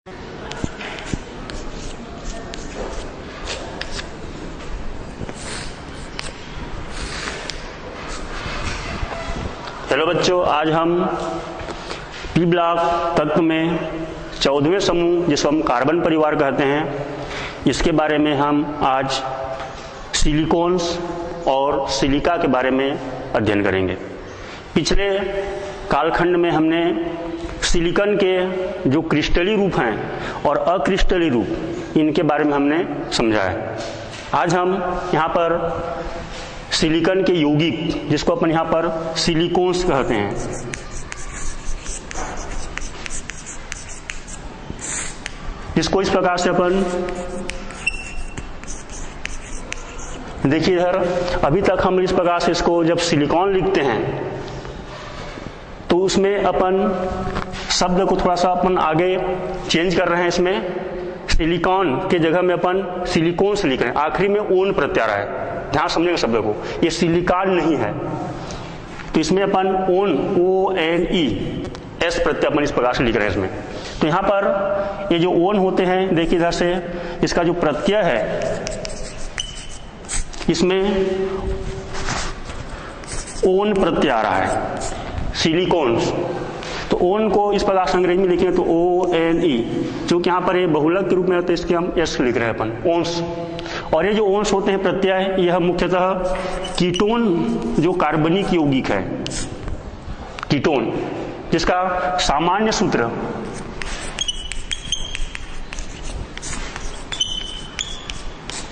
Hello बच्चों, आज हम पी ब्लॉक तत्व में 14वें समूह जिसको हम कार्बन परिवार कहते हैं, इसके बारे में हम आज सिलिकॉन्स और सिलिका के बारे में अध्ययन करेंगे। पिछले कालखंड में हमने सिलिकॉन के जो क्रिस्टली रूप हैं और अक्रिस्टली रूप, इनके बारे में हमने समझा है। आज हम यहाँ पर सिलिकॉन के यौगिक, जिसको अपन यहाँ पर सिलिकॉन्स कहते हैं, इसको इस प्रकार से अपन देखिए इधर, अभी तक हम इस प्रकार से इसको जब सिलिकॉन लिखते हैं तो उसमें अपन शब्द को थोड़ा सा अपन आगे चेंज कर रहे हैं। इसमें सिलिकॉन के जगह में अपन सिलिकॉन्स लिख रहे हैं, आखिरी में ओन प्रत्यय आ रहा है। ध्यान समझेंगे शब्द को, ये सिलिकॉन नहीं है, तो इसमें अपन ओन ONE प्रत्यय अपन इस प्रकार से लिख रहे हैं इसमें। तो यहाँ पर ये जो ओन होते हैं, देखिए इधर से इसका जो प्रत्यय है, इसमें ओन प्रत्यय आ रहा है, सिलिकॉन्स। तो ओन को इस प्रकार से अंग्रेजी में लिखेंगे तो ONE, क्योंकि यहाँ पर ये बहुलक के रूप में होते हैं, इसके हम S लिख रहे हैं अपन, ओन्स। और ये जो ओन्स होते हैं प्रत्यय, यह मुख्यतः कीटोन जो कार्बनिक यौगिक है, कीटोन, जिसका सामान्य सूत्र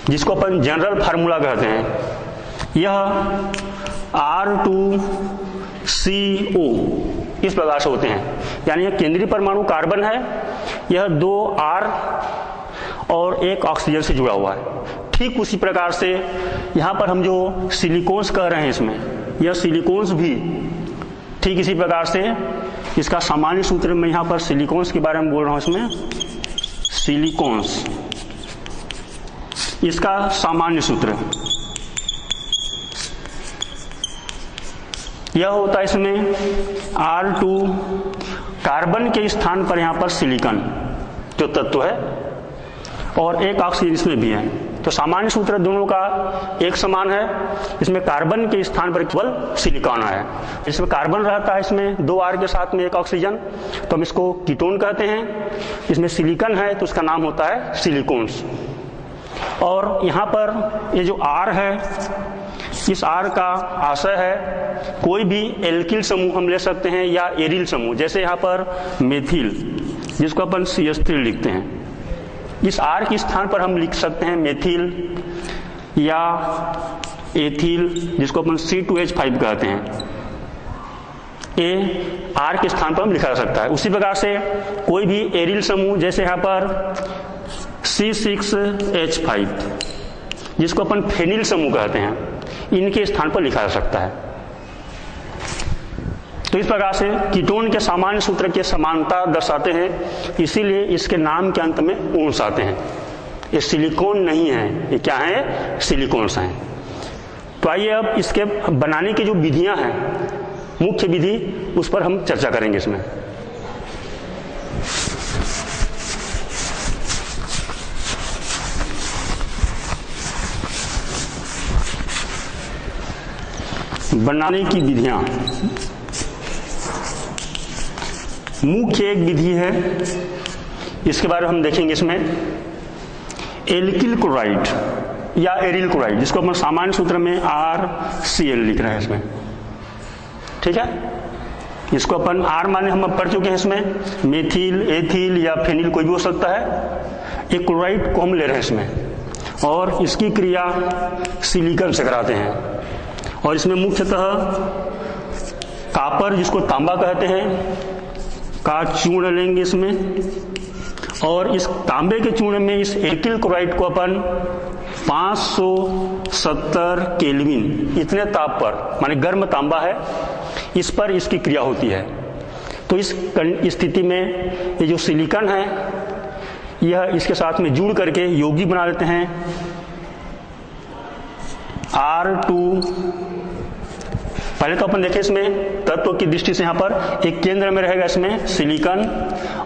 जिसको अपन जनरल फार्मूला कहते हैं, यह R2CO इस प्रकार से होते हैं। यानी यह केंद्रीय परमाणु कार्बन है, यह 2 R और 1 ऑक्सीजन से जुड़ा हुआ है। ठीक उसी प्रकार से यहाँ पर हम जो सिलिकॉन्स कह रहे हैं, इसमें यह सिलिकॉन्स भी ठीक इसी प्रकार से, इसका सामान्य सूत्र में यहाँ पर सिलिकॉन्स के बारे में बोल रहा हूँ, इसमें सिलिकॉन्स, इसका सामान्य सूत्र यह होता है, इसमें R2 कार्बन के स्थान पर यहाँ पर सिलिकॉन जो तत्व है और 1 ऑक्सीजन इसमें भी है। तो सामान्य सूत्र दोनों का एक समान है। इसमें कार्बन के स्थान पर केवल सिलिकॉन है। इसमें कार्बन रहता है, इसमें 2 R के साथ में 1 ऑक्सीजन, तो हम इसको कीटोन कहते हैं। इसमें सिलिकॉन है तो उसका नाम होता है सिलिकॉन्स। और यहाँ पर ये जो R है, इस R का आशय है कोई भी एल्किल समूह हम ले सकते हैं या एरिल समूह, जैसे यहाँ पर मेथिल, जिसको अपन CH3 लिखते हैं। इस R के स्थान पर हम लिख सकते हैं मेथिल या एथिल, जिसको अपन C2H5 कहते हैं। ये R के स्थान पर हम लिखा जा सकता है। उसी प्रकार से कोई भी एरिल समूह, जैसे यहाँ पर C6H5, जिसको अपन फेनिल समूह कहते हैं, इनके स्थान पर लिखा जा सकता है। तो इस प्रकार से कीटोन के सामान्य सूत्र के समानता दर्शाते हैं, इसीलिए इसके नाम के अंत में ओन्स आते हैं। ये सिलिकॉन नहीं है, ये क्या है, सिलिकॉन्स हैं। तो आइए अब इसके बनाने की जो विधियां हैं, मुख्य विधि, उस पर हम चर्चा करेंगे इसमें। बनाने की विधियां, मुख्य एक विधि है, इसके बारे में हम देखेंगे। इसमें एल्किल क्लोराइड या एरिल क्लोराइड, जिसको अपन सामान्य सूत्र में RCl लिख रहे हैं इसमें, ठीक है। इसको अपन R माने हम अब पढ़ चुके हैं, इसमें मेथिल, एथिल या फेनिल कोई भी हो सकता है। एक क्लोराइड को हम ले रहे हैं इसमें, और इसकी क्रिया सिलिकॉन से कराते हैं। और इसमें मुख्यतः कापर, जिसको तांबा कहते हैं, का चूर्ण लेंगे इसमें, और इस तांबे के चूर्ण में इस एल्किल क्लोराइड को अपन 570 केल्विन इतने ताप पर, माने गर्म तांबा है, इस पर इसकी क्रिया होती है। तो इस स्थिति में ये जो सिलिकॉन है, यह इसके साथ में जुड़ करके यौगिक बना लेते हैं पहले तो अपन देखें इसमें तत्व की दृष्टि से, यहाँ पर एक केंद्र में रहेगा इसमें सिलिकॉन,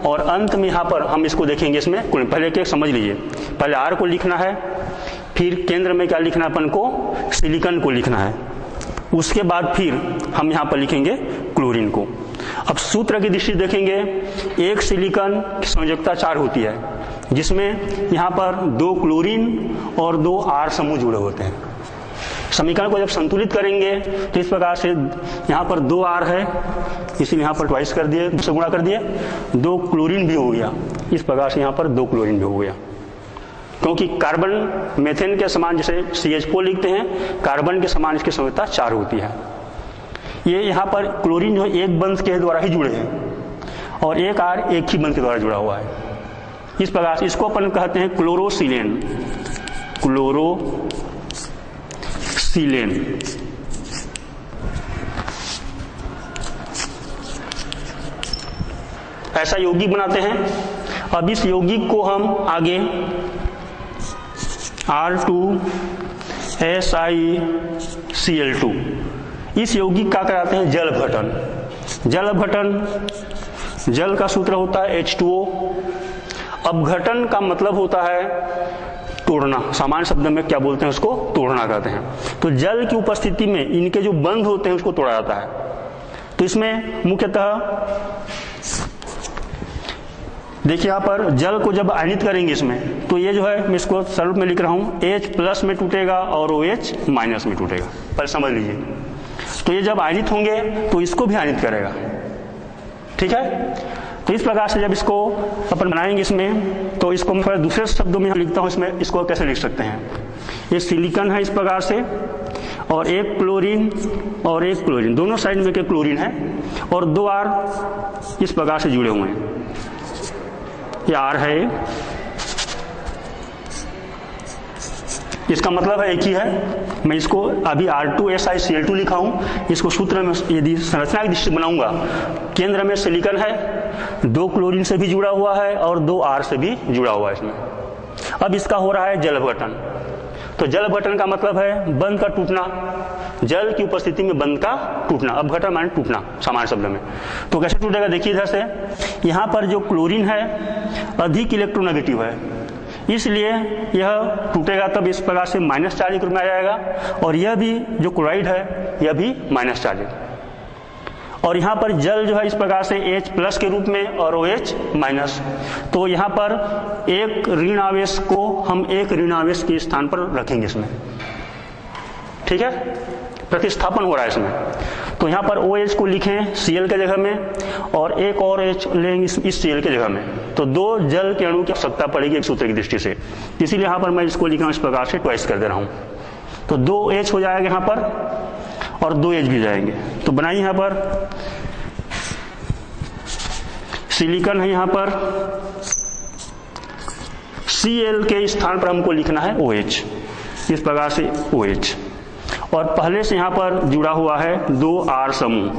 और अंत में यहाँ पर हम इसको देखेंगे इसमें क्लोरीन। पहले एक समझ लीजिए, पहले R को लिखना है, फिर केंद्र में क्या लिखना है अपन को, सिलिकॉन को लिखना है, उसके बाद फिर हम यहाँ पर लिखेंगे क्लोरीन को। अब सूत्र की दृष्टि देखेंगे, एक सिलिकॉन की संयोजकता 4 होती है, जिसमें यहाँ पर 2 क्लोरीन और 2 R समूह जुड़े होते हैं। समीकरण को जब संतुलित करेंगे तो इस प्रकार से यहाँ पर 2 R है, इसीलिए यहाँ पर ट्वाइस कर दिए, 2 से गुणा कर दिए, 2 क्लोरीन भी हो गया, इस प्रकार से यहाँ पर 2 क्लोरीन भी हो गया। क्योंकि कार्बन मेथेन के समान जैसे CH4 लिखते हैं, कार्बन के समान इसकी संयोजकता 4 होती है। ये यहाँ पर क्लोरीन जो एक बंध के द्वारा ही जुड़े हैं और एक R एक ही बंध के द्वारा जुड़ा हुआ है। इस प्रकार से इसको अपन कहते हैं क्लोरोसिलेन, क्लोरोसिलेन। ऐसा यौगिक बनाते हैं। अब इस यौगिक को हम आगे R2SiCl2 इस यौगिक का कराते हैं जल अपघटन। जल अपघटन, जल का सूत्र होता है H2O। अपघटन का मतलब होता है तोड़ना, सामान्य शब्द में क्या बोलते हैं उसको, तोड़ना कहते हैं। तो जल की उपस्थिति में इनके जो बंध होते हैं उसको तोड़ा जाता है। तो इसमें मुख्यतः देखिए यहाँ पर जल को जब आयनित करेंगे इसमें, तो ये जो है मैं इसको स्वरूप में लिख रहा हूँ, H+ में टूटेगा और OH- में टूटेगा, पर समझ लीजिए। तो ये जब आयनित होंगे तो इसको भी आयनित करेगा, ठीक है। तो इस प्रकार से जब इसको अपन बनाएंगे इसमें, तो इसको मैं दूसरे शब्दों में लिखता हूँ इसमें, इसको कैसे लिख सकते हैं। ये सिलिकॉन है इस प्रकार से, और एक क्लोरीन और एक क्लोरीन, दोनों साइड में के क्लोरीन है, और 2 R इस प्रकार से जुड़े हुए हैं। ये R है, इसका मतलब है एक ही है। मैं इसको अभी R2SiCl2 लिखा हूं, इसको सूत्र में यदि संरचना की दृष्टि से बनाऊंगा, केंद्र में सिलिकॉन है, 2 क्लोरीन से भी जुड़ा हुआ है और 2 R से भी जुड़ा हुआ है इसमें। अब इसका हो रहा है जल अपघटन। तो जल अपघटन का मतलब है बंध का टूटना, जल की उपस्थिति में बंध का टूटना। अपघटन माने टूटना सामान्य शब्द में। तो कैसे टूटेगा देखिए, इधर से यहाँ पर जो क्लोरीन है अधिक इलेक्ट्रोनेगेटिव है, इसलिए यह टूटेगा तब इस प्रकार से माइनस चार्ज के रूप में आ जाएगा, और यह भी जो क्लोराइड है यह भी माइनस चार्ज। और यहाँ पर जल जो है इस प्रकार से H+ के रूप में और OH-। तो यहाँ पर एक ऋण आवेश को हम एक ऋण आवेश के स्थान पर रखेंगे इसमें, ठीक है, प्रतिस्थापन हो रहा है इसमें। तो यहाँ पर OH को लिखें Cl के जगह में, और एक और H लेंगे इस Cl के जगह में। तो 2 जल के अणु की आवश्यकता पड़ेगी एक सूत्र की दृष्टि से, इसीलिए यहाँ पर मैं इसको लिख रहा हूँ इस प्रकार से, ट्वाइस कर दे रहा हूँ। तो 2 H हो जाएगा यहाँ पर, और 2 H भी जाएंगे। तो बनाइए यहाँ पर सिलिकॉन है, यहाँ पर Cl के स्थान पर हमको लिखना है OH, इस प्रकार से OH। और पहले से यहाँ पर जुड़ा हुआ है 2 R समूह,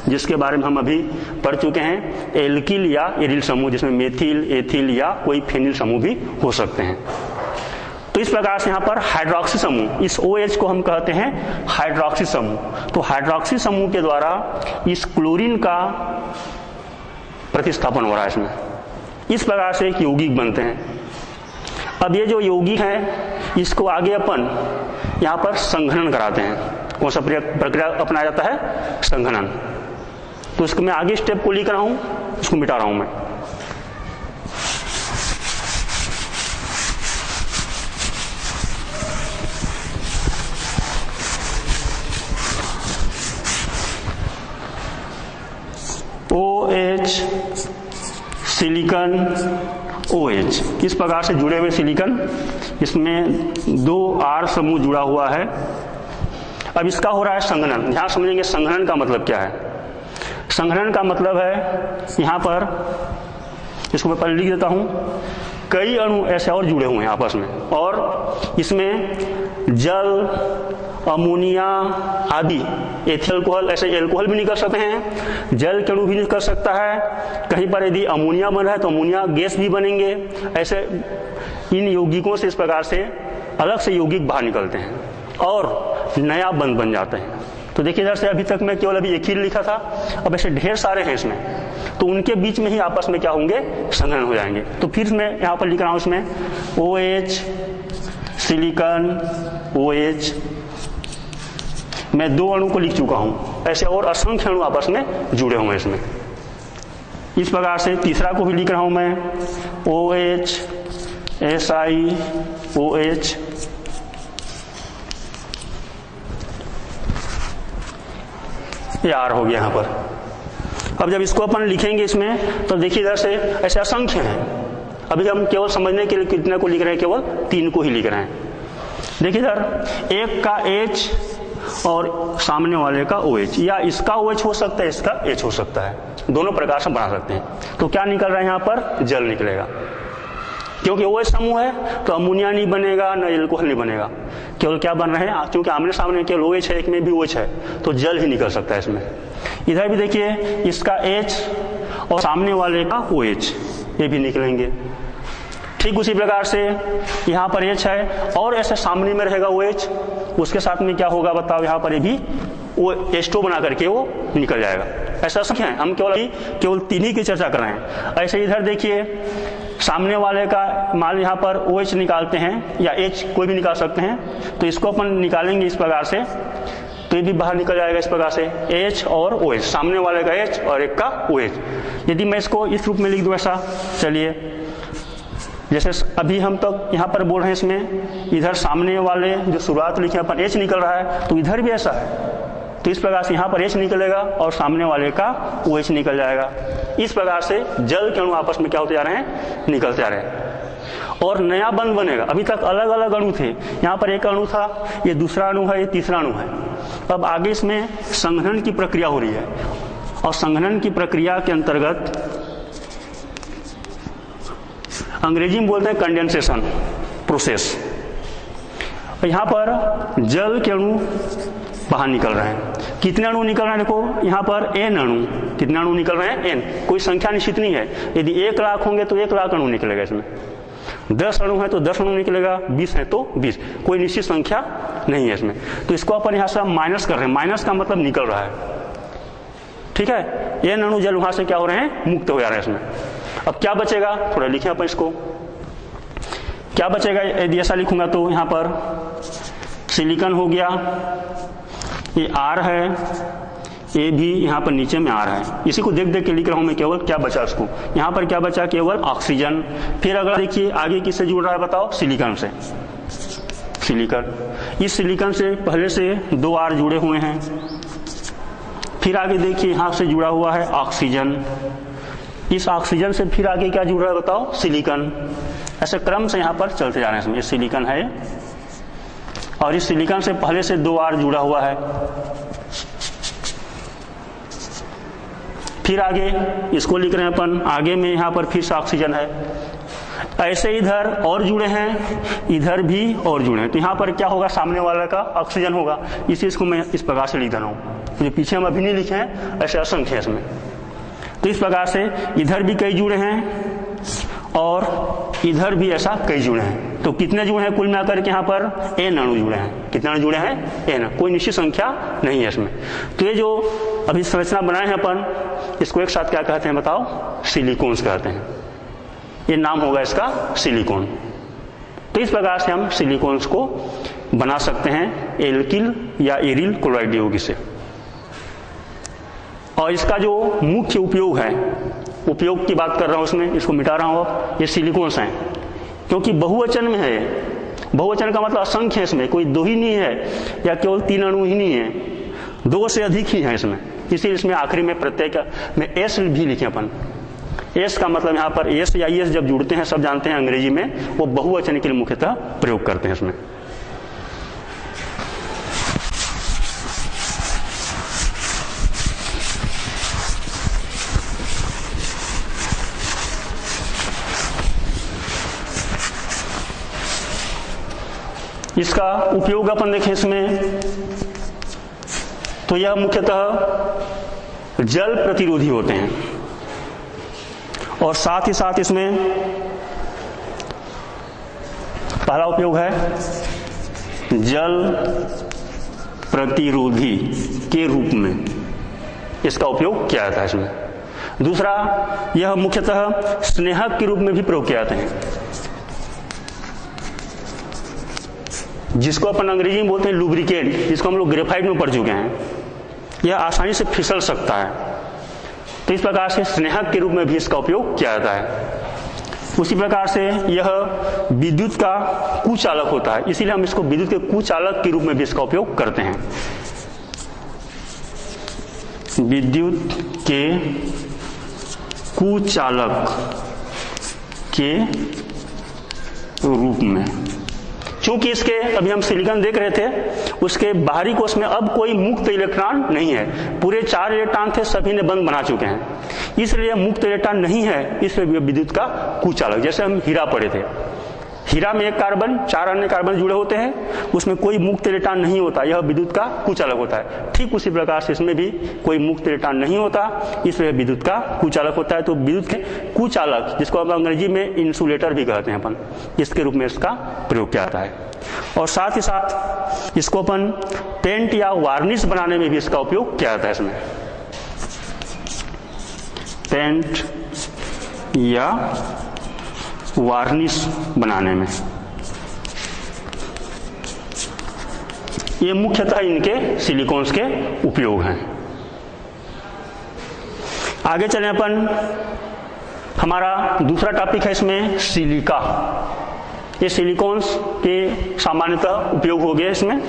जिसके बारे में हम अभी पढ़ चुके हैं, एल्किल या एरिल समूह, जिसमें मेथिल, एथिल या कोई फेनिल समूह भी हो सकते हैं। तो इस प्रकार से यहाँ पर हाइड्रोक्सी समूह, इस OH को हम कहते हैं हाइड्रोक्सी समूह। तो हाइड्रोक्सी समूह के द्वारा इस क्लोरीन का प्रतिस्थापन हो रहा है इसमें। इस प्रकार से एक यौगिक बनते हैं। अब ये जो यौगिक है इसको आगे अपन यहाँ पर संघनन कराते हैं। कौन सा प्रक्रिया अपनाया जाता है, संघनन। तो इसको मैं आगे स्टेप को लिख रहा हूं, इसको मिटा रहा हूं मैं। OH सिलिकॉन OH, इस प्रकार से जुड़े हुए सिलिकॉन, इसमें 2 R समूह जुड़ा हुआ है। अब इसका हो रहा है संघनन। ध्यान समझेंगे संघनन का मतलब क्या है। संघनन का मतलब है यहाँ पर, इसको मैं पहले लिख देता हूँ, कई अणु ऐसे और जुड़े हुए हैं आपस में, और इसमें जल, अमोनिया आदि, एथिल अल्कोहल, ऐसे एल्कोहल भी निकल सकते हैं, जल के अणु भी निकल सकता है। कहीं पर यदि अमोनिया बन रहा है तो अमोनिया गैस भी बनेंगे। ऐसे इन यौगिकों से इस प्रकार से अलग से यौगिक बाहर निकलते हैं और नया बंध बन जाते हैं। तो देखिए इधर से अभी तक मैं केवल अभी एक ही लिखा था, अब ऐसे ढेर सारे हैं इसमें, तो उनके बीच में ही आपस में क्या होंगे, संघनन हो जाएंगे। तो फिर मैं यहाँ पर लिख रहा हूँ इसमें OH सिलिकॉन OH, मैं 2 अणु को लिख चुका हूँ, ऐसे और असंख्य अणु आपस में जुड़े हुए हैं इसमें। इस प्रकार से तीसरा को भी लिख रहा हूँ मैं OH SiOH, ये R हो गया यहाँ पर। अब जब इसको अपन लिखेंगे इसमें तो देखिए इधर से ऐसे असंख्य हैं। अभी हम केवल समझने के लिए कितने को लिख रहे हैं, केवल 3 को ही लिख रहे हैं। देखिए इधर एक का H और सामने वाले का OH, या इसका OH हो सकता है, इसका H हो सकता है, दोनों प्रकार से बना सकते हैं। तो क्या निकल रहा है यहाँ पर, जल निकलेगा। क्योंकि OH समूह है तो अमोनिया नहीं बनेगा, न एल्कोहल नहीं बनेगा, केवल क्या बन रहे हैं, क्योंकि आमने सामने केवल OH है, एक में भी OH है, तो जल ही निकल सकता है इसमें। इधर भी देखिए इसका H और सामने वाले का OH, ये भी निकलेंगे। ठीक उसी प्रकार से यहाँ पर H है और ऐसे सामने में रहेगा OH, उसके साथ में क्या होगा बताओ, यहाँ पर ये भी वो H2 बना करके वो निकल जाएगा। ऐसा संख्या है, हम केवल 3 ही की चर्चा कर रहे हैं। ऐसे इधर देखिए सामने वाले का मान यहाँ पर OH निकालते हैं या H कोई भी निकाल सकते हैं, तो इसको अपन निकालेंगे इस प्रकार से, तो ये भी बाहर निकल जाएगा इस प्रकार से, H और OH, सामने वाले का H और एक का OH। यदि मैं इसको इस रूप में लिख दूं ऐसा, चलिए जैसे अभी हम तक यहाँ पर बोल रहे हैं इसमें, इधर सामने वाले जो शुरुआत लिखे अपन H निकल रहा है, तो इधर भी ऐसा है, तो इस प्रकार से यहाँ पर H निकलेगा और सामने वाले का OH निकल जाएगा। इस प्रकार से जल के अणु आपस में क्या होते जा रहे हैं, निकलते जा रहे हैं और नया बंध बनेगा। अभी तक अलग अलग अणु थे, यहाँ पर एक अणु था, ये दूसरा अणु है, ये तीसरा अणु है। अब आगे इसमें संघनन की प्रक्रिया हो रही है और संघनन की प्रक्रिया के अंतर्गत अंग्रेजी में बोलते हैं कंडेंसेशन प्रोसेस। यहाँ पर जल के अणु बाहर निकल रहे हैं। कितने अणु निकल रहे हैं, देखो यहाँ पर N अणु, कितने अणु निकल रहे हैं, N, कोई संख्या निश्चित नहीं है। यदि 1 लाख होंगे तो 1 लाख अणु निकलेगा इसमें, 10 अणु है तो 10 अणु निकलेगा, 20 है तो 20, कोई निश्चित संख्या नहीं है इसमें। तो इसको अपन यहाँ से माइनस कर रहे हैं, माइनस का मतलब निकल रहा है, ठीक है। N अणु जल वहां से क्या हो रहे हैं, मुक्त हो जा रहे हैं इसमें। अब क्या बचेगा, थोड़ा लिखें अपन इसको, क्या बचेगा, यदि ऐसा लिखूंगा तो यहाँ पर सिलिकॉन हो गया, ये R है, ये भी यहाँ पर नीचे में R है। इसी को देख देख के लिख रहा हूं मैं, केवल क्या बचा उसको, यहाँ पर क्या बचा, केवल ऑक्सीजन। फिर अगर देखिए आगे किससे जुड़ रहा है बताओ, सिलिकॉन से, सिलिकॉन, इस सिलिकॉन से पहले से 2 R जुड़े हुए हैं। फिर आगे देखिए यहाँ से जुड़ा हुआ है ऑक्सीजन, इस ऑक्सीजन से फिर आगे क्या जुड़ रहा है बताओ, सिलिकॉन। ऐसे क्रम से यहाँ पर चलते जा रहे हैं। ये सिलिकॉन है और इस सिलिकॉन से पहले से 2 R जुड़ा हुआ है। फिर आगे इसको लिख रहे हैं अपन, आगे में यहाँ पर फिर से ऑक्सीजन है। ऐसे इधर और जुड़े हैं, इधर भी और जुड़े हैं, तो यहाँ पर क्या होगा, सामने वाला का ऑक्सीजन होगा। इसी इसको मैं इस प्रकार से लिख रहा हूँ, जो पीछे हम अभी नहीं लिखे हैं, ऐसे असंख्य है इसमें। तो इस प्रकार से इधर भी कई जुड़े हैं और इधर भी ऐसा कई जुड़े हैं। तो कितने जुड़े हैं कुल मिलाकर के, यहाँ पर N अणु जुड़े हैं। कितने अणु जुड़े हैं, N, कोई निश्चित संख्या नहीं है इसमें। तो ये जो अभी संरचना बनाए हैं अपन, इसको एक साथ क्या कहते हैं बताओ, सिलिकॉन्स कहते हैं। ये नाम होगा इसका सिलिकॉन। तो इस प्रकार से हम सिलिकॉन्स को बना सकते हैं एल्किल या एरिल क्लोराइड यौगिक से। और इसका जो मुख्य उपयोग है, उपयोग की बात कर रहा हूं उसमें, इसको मिटा रहा हूं। अब ये सिलिकॉन्स हैं, क्योंकि बहुवचन में है। बहुवचन का मतलब असंख्य है, इसमें कोई 2 ही नहीं है या केवल 3 अणु ही नहीं है, 2 से अधिक ही है इसमें। इसीलिए इसमें आखिरी में प्रत्येक में S भी लिखे अपन। S का मतलब यहाँ पर S या ES जब जुड़ते हैं, सब जानते हैं अंग्रेजी में, वो बहुवचन के लिए मुख्यतः प्रयोग करते हैं इसमें। इसका उपयोग अपन देखें इसमें, तो यह मुख्यतः जल प्रतिरोधी होते हैं और साथ ही साथ इसमें पहला उपयोग है जल प्रतिरोधी के रूप में इसका उपयोग किया जाता है इसमें। दूसरा, यह मुख्यतः स्नेहक के रूप में भी प्रयोग किए जाते हैं, जिसको अपन अंग्रेजी में बोलते हैं लुब्रिकेंट, जिसको हम लोग ग्रेफाइट में पढ़ चुके हैं। यह आसानी से फिसल सकता है, तो इस प्रकार से स्नेहक के रूप में भी इसका उपयोग किया जाता है। उसी प्रकार से यह विद्युत का कुचालक होता है, इसीलिए हम इसको विद्युत के कुचालक के रूप में भी इसका उपयोग करते हैं। विद्युत के कुचालक के रूप में, चूंकि इसके अभी हम सिलिकॉन देख रहे थे, उसके बाहरी कोश में अब कोई मुक्त इलेक्ट्रॉन नहीं है, पूरे 4 इलेक्ट्रॉन थे सभी ने बंद बना चुके हैं, इसलिए मुक्त इलेक्ट्रॉन नहीं है, इसलिए विद्युत का कुचालक। जैसे हम हीरा पढ़े थे, हीरा में एक कार्बन 4 अन्य कार्बन जुड़े होते हैं, उसमें कोई मुक्त इलेक्ट्रॉन नहीं होता, यह विद्युत का कुचालक होता है। ठीक उसी प्रकार से इसमें भी कोई मुक्त इलेक्ट्रॉन नहीं होता, इसलिए विद्युत का कुचालक होता है। तो विद्युत के कुचालक, जिसको हम अंग्रेजी में इंसुलेटर भी कहते हैं अपन, इसके रूप में इसका प्रयोग किया जाता है। और साथ ही साथ इसको अपन पेंट या वार्निश बनाने में भी इसका उपयोग किया जाता है। इसमें पेंट या वार्निश बनाने में ये मुख्यतः इनके सिलिकॉन्स के उपयोग हैं। आगे चलें अपन, हमारा दूसरा टॉपिक है इसमें सिलिका। ये सिलिकॉन्स के सामान्यतः उपयोग हो गए इसमें।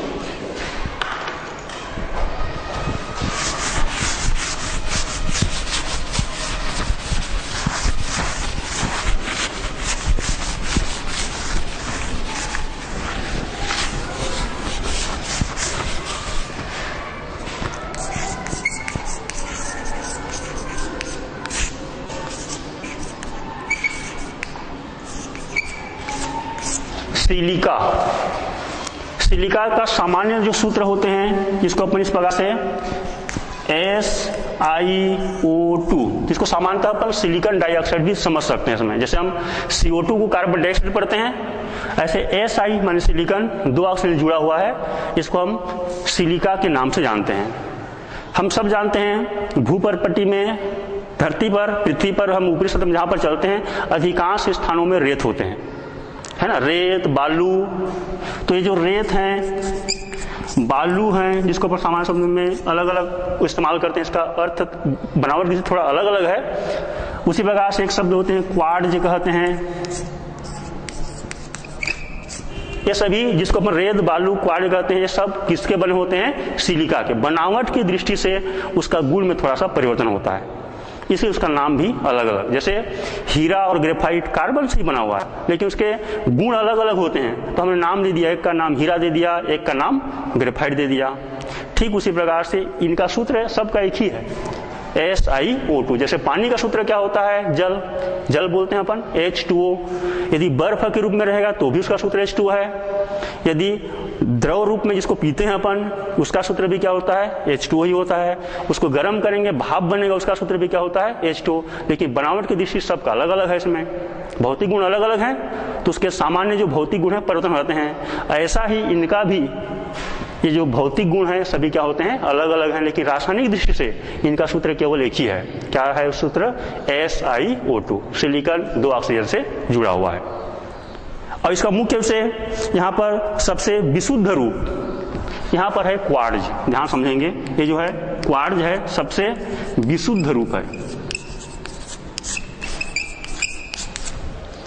सिलिका, सिलिका का सामान्य जो सूत्र होते हैं, जिसको अपन इस प्रकार से SiO2, जिसको सामान्यतः अपन सिलिकॉन डाइऑक्साइड भी समझ सकते हैं इसमें। जैसे हम CO2 को कार्बन डाइऑक्साइड पढ़ते हैं, ऐसे Si माने सिलिकॉन 2 ऑक्सीजन जुड़ा हुआ है, इसको हम सिलिका के नाम से जानते हैं। हम सब जानते हैं भूपर्पटी में, धरती पर, पृथ्वी पर हम ऊपरी सतह में जहां पर चलते हैं, अधिकांश स्थानों में रेत होते हैं, है ना, रेत बालू। तो ये जो रेत हैं, बालू हैं, जिसको अपन सामान्य शब्द में अलग अलग इस्तेमाल करते हैं, इसका अर्थ बनावट की थोड़ा अलग अलग है। उसी प्रकार से एक शब्द होते हैं क्वार्ट्ज कहते हैं। ये सभी जिसको अपन रेत बालू क्वार्ट्ज कहते हैं, ये सब किसके बने होते हैं? सिलिका के। बनावट की दृष्टि से उसका गुण में थोड़ा सा परिवर्तन होता है, इसलिए उसका नाम भी अलग अलग। जैसे हीरा और ग्रेफाइट कार्बन से ही बना हुआ है, लेकिन उसके गुण अलग अलग होते हैं, तो हमने नाम दे दिया, एक का नाम हीरा दे दिया, एक का नाम ग्रेफाइट दे दिया। ठीक उसी प्रकार से इनका सूत्र सबका एक ही है, SiO2। जैसे पानी का सूत्र क्या होता है? जल, जल बोलते हैं अपन H2O। यदि बर्फ के रूप में रहेगा तो भी उसका सूत्र H2 है। यदि द्रव रूप में जिसको पीते हैं अपन, उसका सूत्र भी क्या होता है? H2O ही होता है। उसको गर्म करेंगे, भाप बनेगा, उसका सूत्र भी क्या होता है? H2O। लेकिन बनावट की दृष्टि सबका अलग अलग है, इसमें भौतिक गुण अलग अलग हैं, तो उसके सामान्य जो भौतिक गुण है परिवर्तन होते हैं। ऐसा ही इनका भी, ये जो भौतिक गुण है सभी क्या होते हैं? अलग अलग हैं, लेकिन रासायनिक दृष्टि से इनका सूत्र केवल एक ही है। क्या है सूत्र? SiO2, सिलिकॉन 2 ऑक्सीजन से जुड़ा हुआ है। और इसका मुख्य से यहाँ पर सबसे विशुद्ध रूप यहाँ पर है क्वार्ट्ज। ध्यान समझेंगे, ये जो है क्वार्ट्ज है, सबसे विशुद्ध रूप है।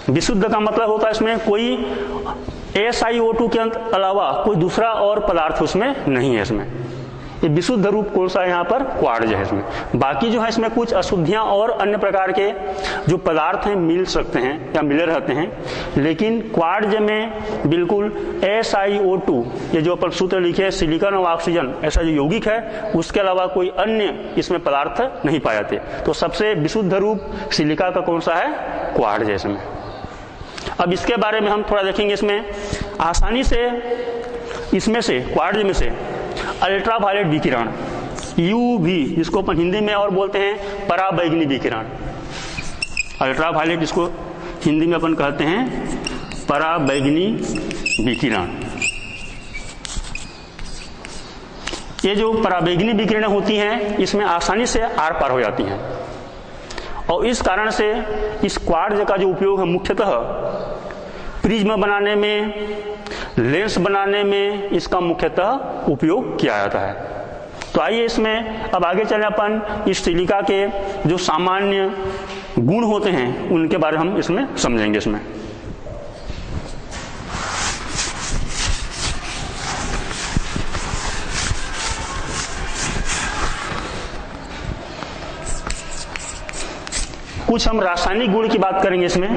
विशुद्ध का मतलब होता है इसमें कोई SiO2 के अलावा कोई दूसरा और पदार्थ उसमें नहीं है। इसमें ये विशुद्ध रूप कौन सा है? यहाँ पर क्वार्ट्ज है। इसमें बाकी जो है इसमें कुछ अशुद्धियां और अन्य प्रकार के जो पदार्थ हैं मिल सकते हैं या मिले रहते हैं, लेकिन क्वार्ट्ज में बिल्कुल SiO2, ये जो अपन सूत्र लिखे सिलिकॉन और ऑक्सीजन, ऐसा जो यौगिक है, उसके अलावा कोई अन्य इसमें पदार्थ नहीं पाए जाते। तो सबसे विशुद्ध रूप सिलिका का कौन सा है? क्वार्ट्ज है इसमें। अब इसके बारे में हम थोड़ा देखेंगे। इसमें आसानी से, इसमें से क्वार्ट्ज में से अल्ट्रावायलेट विकिरण UV, जिसको अपन हिंदी में और बोलते हैं पराबैंगनी विकिरण, अल्ट्रावायलेट जिसको हिंदी में अपन कहते हैं पराबैंगनी विकिरण, ये जो पराबैंगनी विकिरणें होती हैं इसमें आसानी से आर पार हो जाती हैं, और इस कारण से इस क्वार्ट्ज का जो उपयोग है मुख्यतः प्रिज्म बनाने में, लेंस बनाने में इसका मुख्यतः उपयोग किया जाता है। तो आइए इसमें अब आगे चले, अपन इस सिलिका के जो सामान्य गुण होते हैं उनके बारे में हम इसमें समझेंगे। इसमें कुछ हम रासायनिक गुण की बात करेंगे। इसमें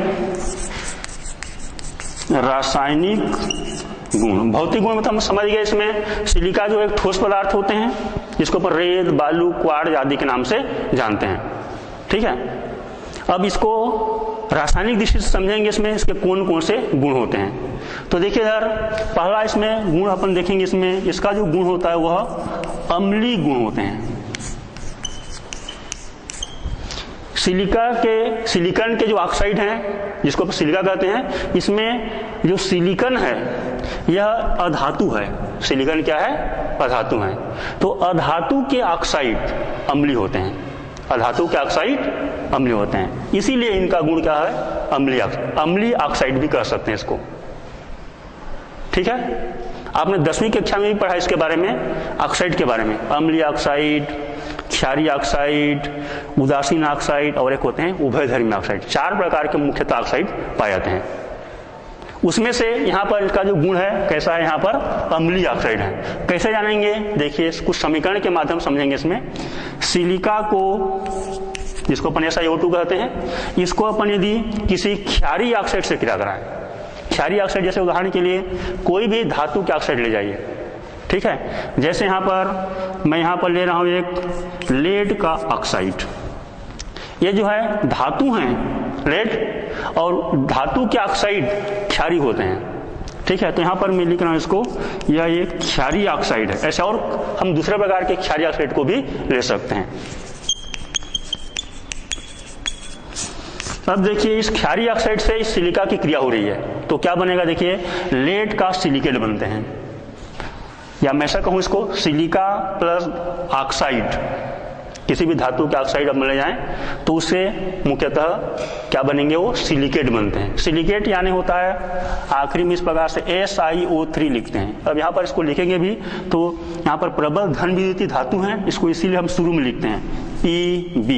रासायनिक गुण, भौतिक गुण मतलब हम समझ गए। इसमें सिलिका जो एक ठोस पदार्थ होते हैं जिसको अपन रेत, बालू, क्वार्ट्ज आदि के नाम से जानते हैं, ठीक है। अब इसको रासायनिक दृष्टि से समझेंगे, इसमें इसके कौन कौन से गुण होते हैं। तो देखिए यार, पहला इसमें गुण अपन देखेंगे, इसमें इसका जो गुण होता है वह अम्लीय गुण होते हैं। सिलिकन के जो ऑक्साइड हैं जिसको अपन सिलिका कहते हैं, इसमें जो सिलिकन है यह अधातु है। सिलिकन क्या है? अधातु है। तो अधातु के ऑक्साइड अम्लीय होते हैं, अधातु के ऑक्साइड अम्लीय होते हैं, इसीलिए इनका गुण क्या है? अम्लीय ऑक्साइड भी कह सकते हैं इसको, ठीक है। आपने 10वीं कक्षा में भी पढ़ा इसके बारे में, ऑक्साइड के बारे में, अम्लीय ऑक्साइड, क्षारीय ऑक्साइड, उदासीन ऑक्साइड और एक होते हैं उभयधर्मी ऑक्साइड। 4 प्रकार के मुख्यतः ऑक्साइड पाए जाते हैं। उसमें से यहाँ पर इसका जो गुण है कैसा है? यहाँ पर अम्लीय ऑक्साइड है। कैसे जानेंगे? देखिए, कुछ समीकरण के माध्यम समझेंगे। इसमें सिलिका को, जिसको अपन SiO2 कहते हैं, इसको अपन यदि किसी क्षारीय ऑक्साइड से क्रिया कराएं, क्षारीय ऑक्साइड जैसे उदाहरण के लिए कोई भी धातु के ऑक्साइड ले जाइए, ठीक है। जैसे यहाँ पर मैं यहाँ पर ले रहा हूँ एक लेड का ऑक्साइड। ये जो है धातु हैं लेड, और धातु के ऑक्साइड क्षारीय होते हैं, ठीक है। तो यहाँ पर मैं लिख रहा हूँ इसको, यह एक क्षारीय ऑक्साइड है। ऐसे और हम दूसरे प्रकार के क्षारीय ऑक्साइड को भी ले सकते हैं। अब देखिए, इस क्षारीय ऑक्साइड से इस सिलिका की क्रिया हो रही है, तो क्या बनेगा? देखिए, लेड का सिलिकेट बनते हैं, या मैं ऐसा कहूं इसको, सिलिका प्लस ऑक्साइड, किसी भी धातु के ऑक्साइड अब ले जाएं तो उससे मुख्यतः क्या बनेंगे? वो सिलिकेट बनते हैं। सिलिकेट यानी होता है आखिरी में इस प्रकार से SiO3 लिखते हैं। अब यहाँ पर इसको लिखेंगे भी तो यहाँ पर प्रबल धन विद्युतीय धातु है, इसको इसीलिए हम शुरू में लिखते हैं Pb।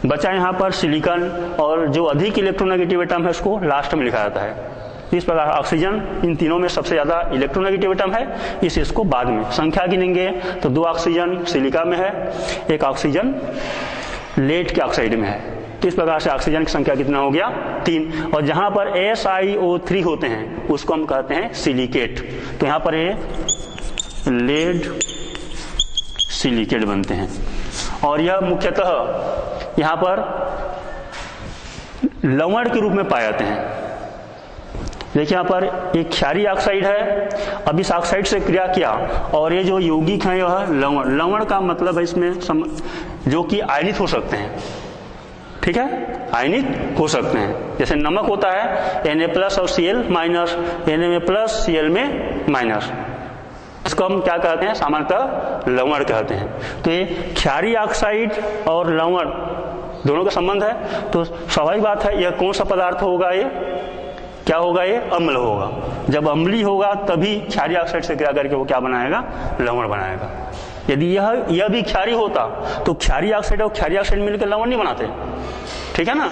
बचा यहाँ पर सिलिकॉन, और जो अधिक इलेक्ट्रोनेगेटिव एटम है उसको लास्ट में लिखा जाता है। इस प्रकार ऑक्सीजन इन तीनों में सबसे ज्यादा इलेक्ट्रोनेगेटिव एटम है, इसको बाद में संख्या गिनेंगे तो 2 ऑक्सीजन सिलिका में है, 1 ऑक्सीजन लेड के ऑक्साइड में है। तो इस प्रकार से ऑक्सीजन की संख्या कितना हो गया? 3। और जहां पर SiO3 होते हैं उसको हम कहते हैं सिलिकेट। तो यहाँ पर ये लेड सिलिकेट बनते हैं, और यह मुख्यतः यहाँ पर लवण के रूप में पाए जाते हैं। देखिए, यहाँ पर एक क्षारीय ऑक्साइड है, अब इस ऑक्साइड से क्रिया किया और ये जो यौगिक है यह लवण। लवण का मतलब है इसमें जो कि आयनित हो सकते हैं, ठीक है, आयनित हो सकते हैं। जैसे नमक होता है Na+ और Cl-, Na+ Cl में माइनस, इसको हम क्या कहते हैं? सामान्यतः लवण कहते हैं। तो ये क्षारीय ऑक्साइड और लवण दोनों का संबंध है, तो स्वाभाविक बात है यह कौन सा पदार्थ होगा? ये क्या होगा? ये अम्ल होगा। जब अम्लीय होगा तभी क्षारीय ऑक्साइड से क्रिया करके वो क्या बनाएगा? लवण बनाएगा। यदि यह भी क्षारीय होता तो क्षारीय ऑक्साइड और क्षारीय ऑक्साइड मिलकर लवण नहीं बनाते, ठीक है ना।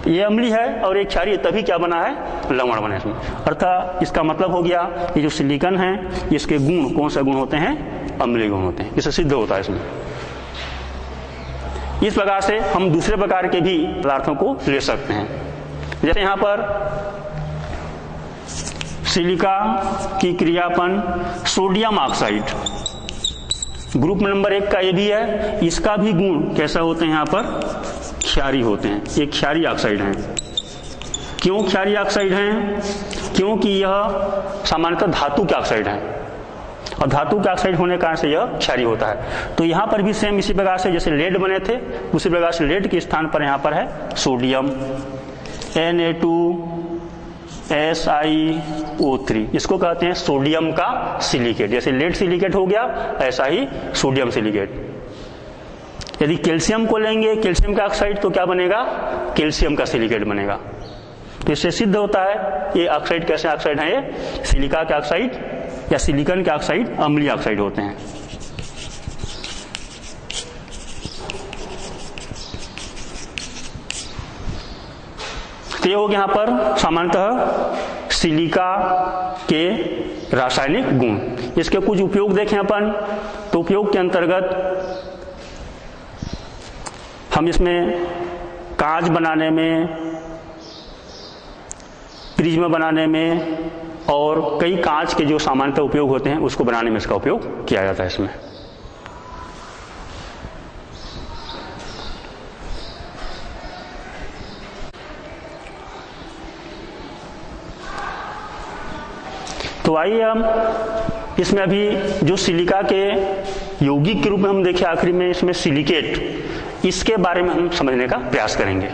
ये अम्लीय है और एक क्षारीय, तभी क्या बना है? लवण बने इसमें। अर्थात इसका मतलब हो गया ये जो सिलिकॉन है इसके गुण कौन से गुण होते हैं? अम्लीय गुण होते हैं। इससे सिद्ध होता है इसमें। इस प्रकार से हम दूसरे प्रकार के भी पदार्थों को ले सकते हैं। जैसे यहाँ पर सिलिका की क्रियापन सोडियम ऑक्साइड, ग्रुप नंबर 1 का ये भी है, इसका भी गुण कैसा होते हैं? यहाँ पर क्षारीय होते हैं। ये क्षारीय ऑक्साइड हैं। क्यों क्षारीय ऑक्साइड हैं? क्योंकि यह सामान्यतः धातु के ऑक्साइड हैं, और धातु के ऑक्साइड होने के कारण से यह क्षारीय होता है। तो यहाँ पर भी सेम इसी प्रकार से जैसे लेड बने थे उसी प्रकार से लेड के स्थान पर यहाँ पर है सोडियम, Na2 SiO3, इसको कहते हैं सोडियम का सिलिकेट। जैसे लेड सिलिकेट हो गया, ऐसा ही सोडियम सिलिकेट। यदि कैल्शियम को लेंगे, कैल्शियम का ऑक्साइड, तो क्या बनेगा? कैल्शियम का सिलिकेट बनेगा। तो इससे सिद्ध होता है ये ऑक्साइड कैसे ऑक्साइड है, ये सिलिका के ऑक्साइड या सिलिकॉन के ऑक्साइड अम्लीय ऑक्साइड होते हैं। तो ये हो गया यहाँ पर सामान्यतः सिलिका के रासायनिक गुण। इसके कुछ उपयोग देखें अपन, तो उपयोग के अंतर्गत हम इसमें कांच बनाने में, प्रिज्म बनाने में और कई कांच के जो सामान्यतः उपयोग होते हैं उसको बनाने में इसका उपयोग किया जाता है इसमें। तो आइए हम इसमें अभी जो सिलिका के यौगिक के रूप में हम देखें आखिरी में इसमें सिलिकेट, इसके बारे में हम समझने का प्रयास करेंगे।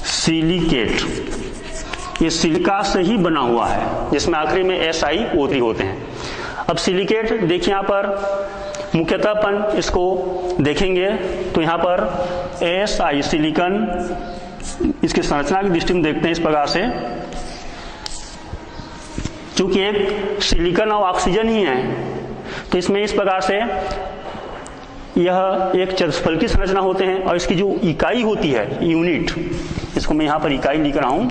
सिलिकेट ये सिलिका से ही बना हुआ है, जिसमें आखिरी में SiO3 होते हैं। अब सिलिकेट देखिए यहाँ पर मुख्यतः अपन इसको देखेंगे तो यहाँ पर Si सिलिकॉन, इसकी संरचना की दृष्टि में देखते हैं इस प्रकार से। चूंकि एक सिलिकॉन और ऑक्सीजन ही है, तो इसमें इस प्रकार से यह एक चतुष्फलकी संरचना होते हैं और इसकी जो इकाई होती है, यूनिट, इसको मैं यहाँ पर इकाई लिख रहा हूं।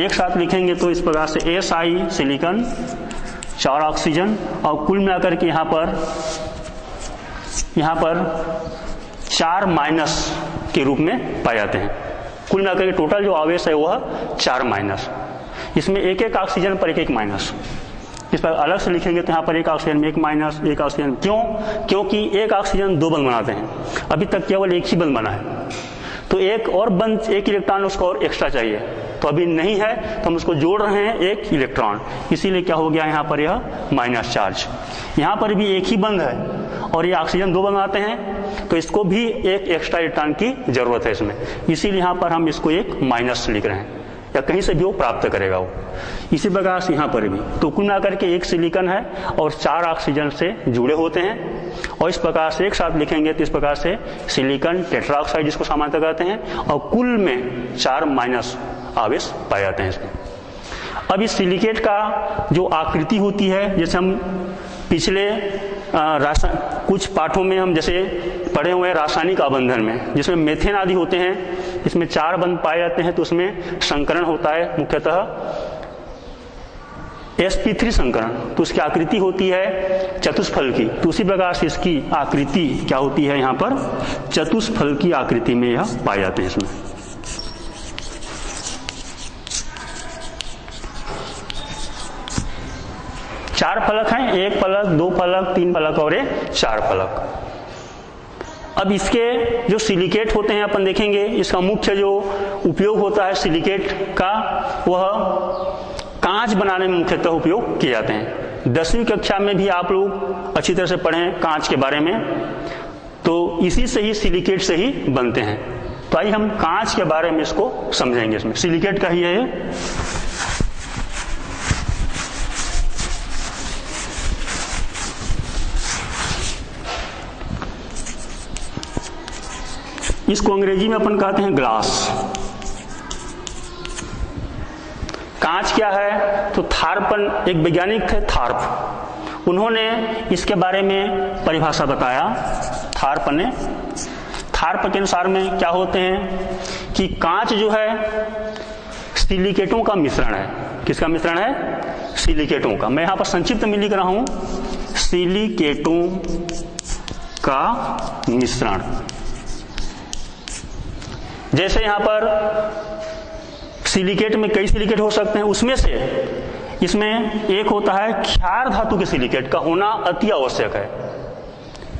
एक साथ लिखेंगे तो इस प्रकार से Si सिलिकॉन, 4 ऑक्सीजन और कुल मिलाकर के यहाँ पर 4 माइनस के रूप में पाए जाते हैं। कुल मिलाकर के टोटल जो आवेश है वह 4 माइनस। इसमें एक एक ऑक्सीजन पर एक एक माइनस। इस पर अलग से लिखेंगे तो यहाँ पर एक ऑक्सीजन में एक माइनस, एक ऑक्सीजन। क्योंकि एक ऑक्सीजन 2 बंध बनाते हैं, अभी तक केवल एक ही बंध बना है। तो एक और बंध, एक इलेक्ट्रॉन उसको और एक्स्ट्रा चाहिए, तो अभी नहीं है तो हम उसको जोड़ रहे हैं एक इलेक्ट्रॉन, इसीलिए क्या हो गया यहाँ पर यह माइनस चार्ज। यहाँ पर भी एक ही बंध है और ये ऑक्सीजन 2 बनाते हैं, तो इसको भी एक एक्स्ट्रा इलेक्ट्रॉन की जरूरत है इसमें, इसीलिए यहाँ पर हम इसको एक माइनस लिख रहे हैं, या कहीं से भी वो प्राप्त करेगा वो। इसी प्रकार से यहाँ पर भी तो कुल मिलाकर के एक सिलिकॉन है और 4 ऑक्सीजन से जुड़े होते हैं, और इस प्रकार से एक साथ लिखेंगे तो इस प्रकार से सिलिकॉन टेट्राऑक्साइड जिसको सामान्यतः कहते हैं, और कुल में 4 माइनस आवेश पाए जाते हैं इसमें। अब इस सिलिकेट का जो आकृति होती है, जैसे हम पिछले कुछ पाठों में हम जैसे पढ़े हुए हैं रासायनिक आबंधन में, जिसमें मेथेन आदि होते हैं, इसमें 4 बंध पाए जाते हैं, तो उसमें संकरण होता है मुख्यतः sp3 संकरण, तो उसकी आकृति होती है चतुष्फलकी। तो उसी प्रकार से इसकी आकृति क्या होती है, यहाँ पर चतुष्फलकी आकृति में यह पाए जाते हैं इसमें। चार फलक हैं, 1 फलक, 2 फलक, 3 फलक और 4 फलक। अब इसके जो सिलिकेट होते हैं अपन देखेंगे, इसका मुख्य जो उपयोग होता है सिलिकेट का, वह कांच बनाने में मुख्यतः उपयोग किए जाते हैं। 10वीं कक्षा में भी आप लोग अच्छी तरह से पढ़ें कांच के बारे में, तो इसी से ही सिलिकेट से ही बनते हैं। तो आइए हम कांच के बारे में इसको समझेंगे। इसमें सिलिकेट का ही है। इसको अंग्रेजी में अपन कहते हैं ग्लास। कांच क्या है, तो थार्पन, एक वैज्ञानिक थे थार्प, उन्होंने इसके बारे में परिभाषा बताया। थार्प के अनुसार में क्या होते हैं कि कांच जो है सिलिकेटों का मिश्रण है। किसका मिश्रण है? सिलिकेटों का। मैं यहां पर संक्षिप्त में लिख रहा हूं, सिलिकेटों का मिश्रण। जैसे यहां पर सिलिकेट में कई सिलिकेट हो सकते हैं, उसमें से इसमें एक होता है क्षार धातु के सिलिकेट का होना अति आवश्यक है।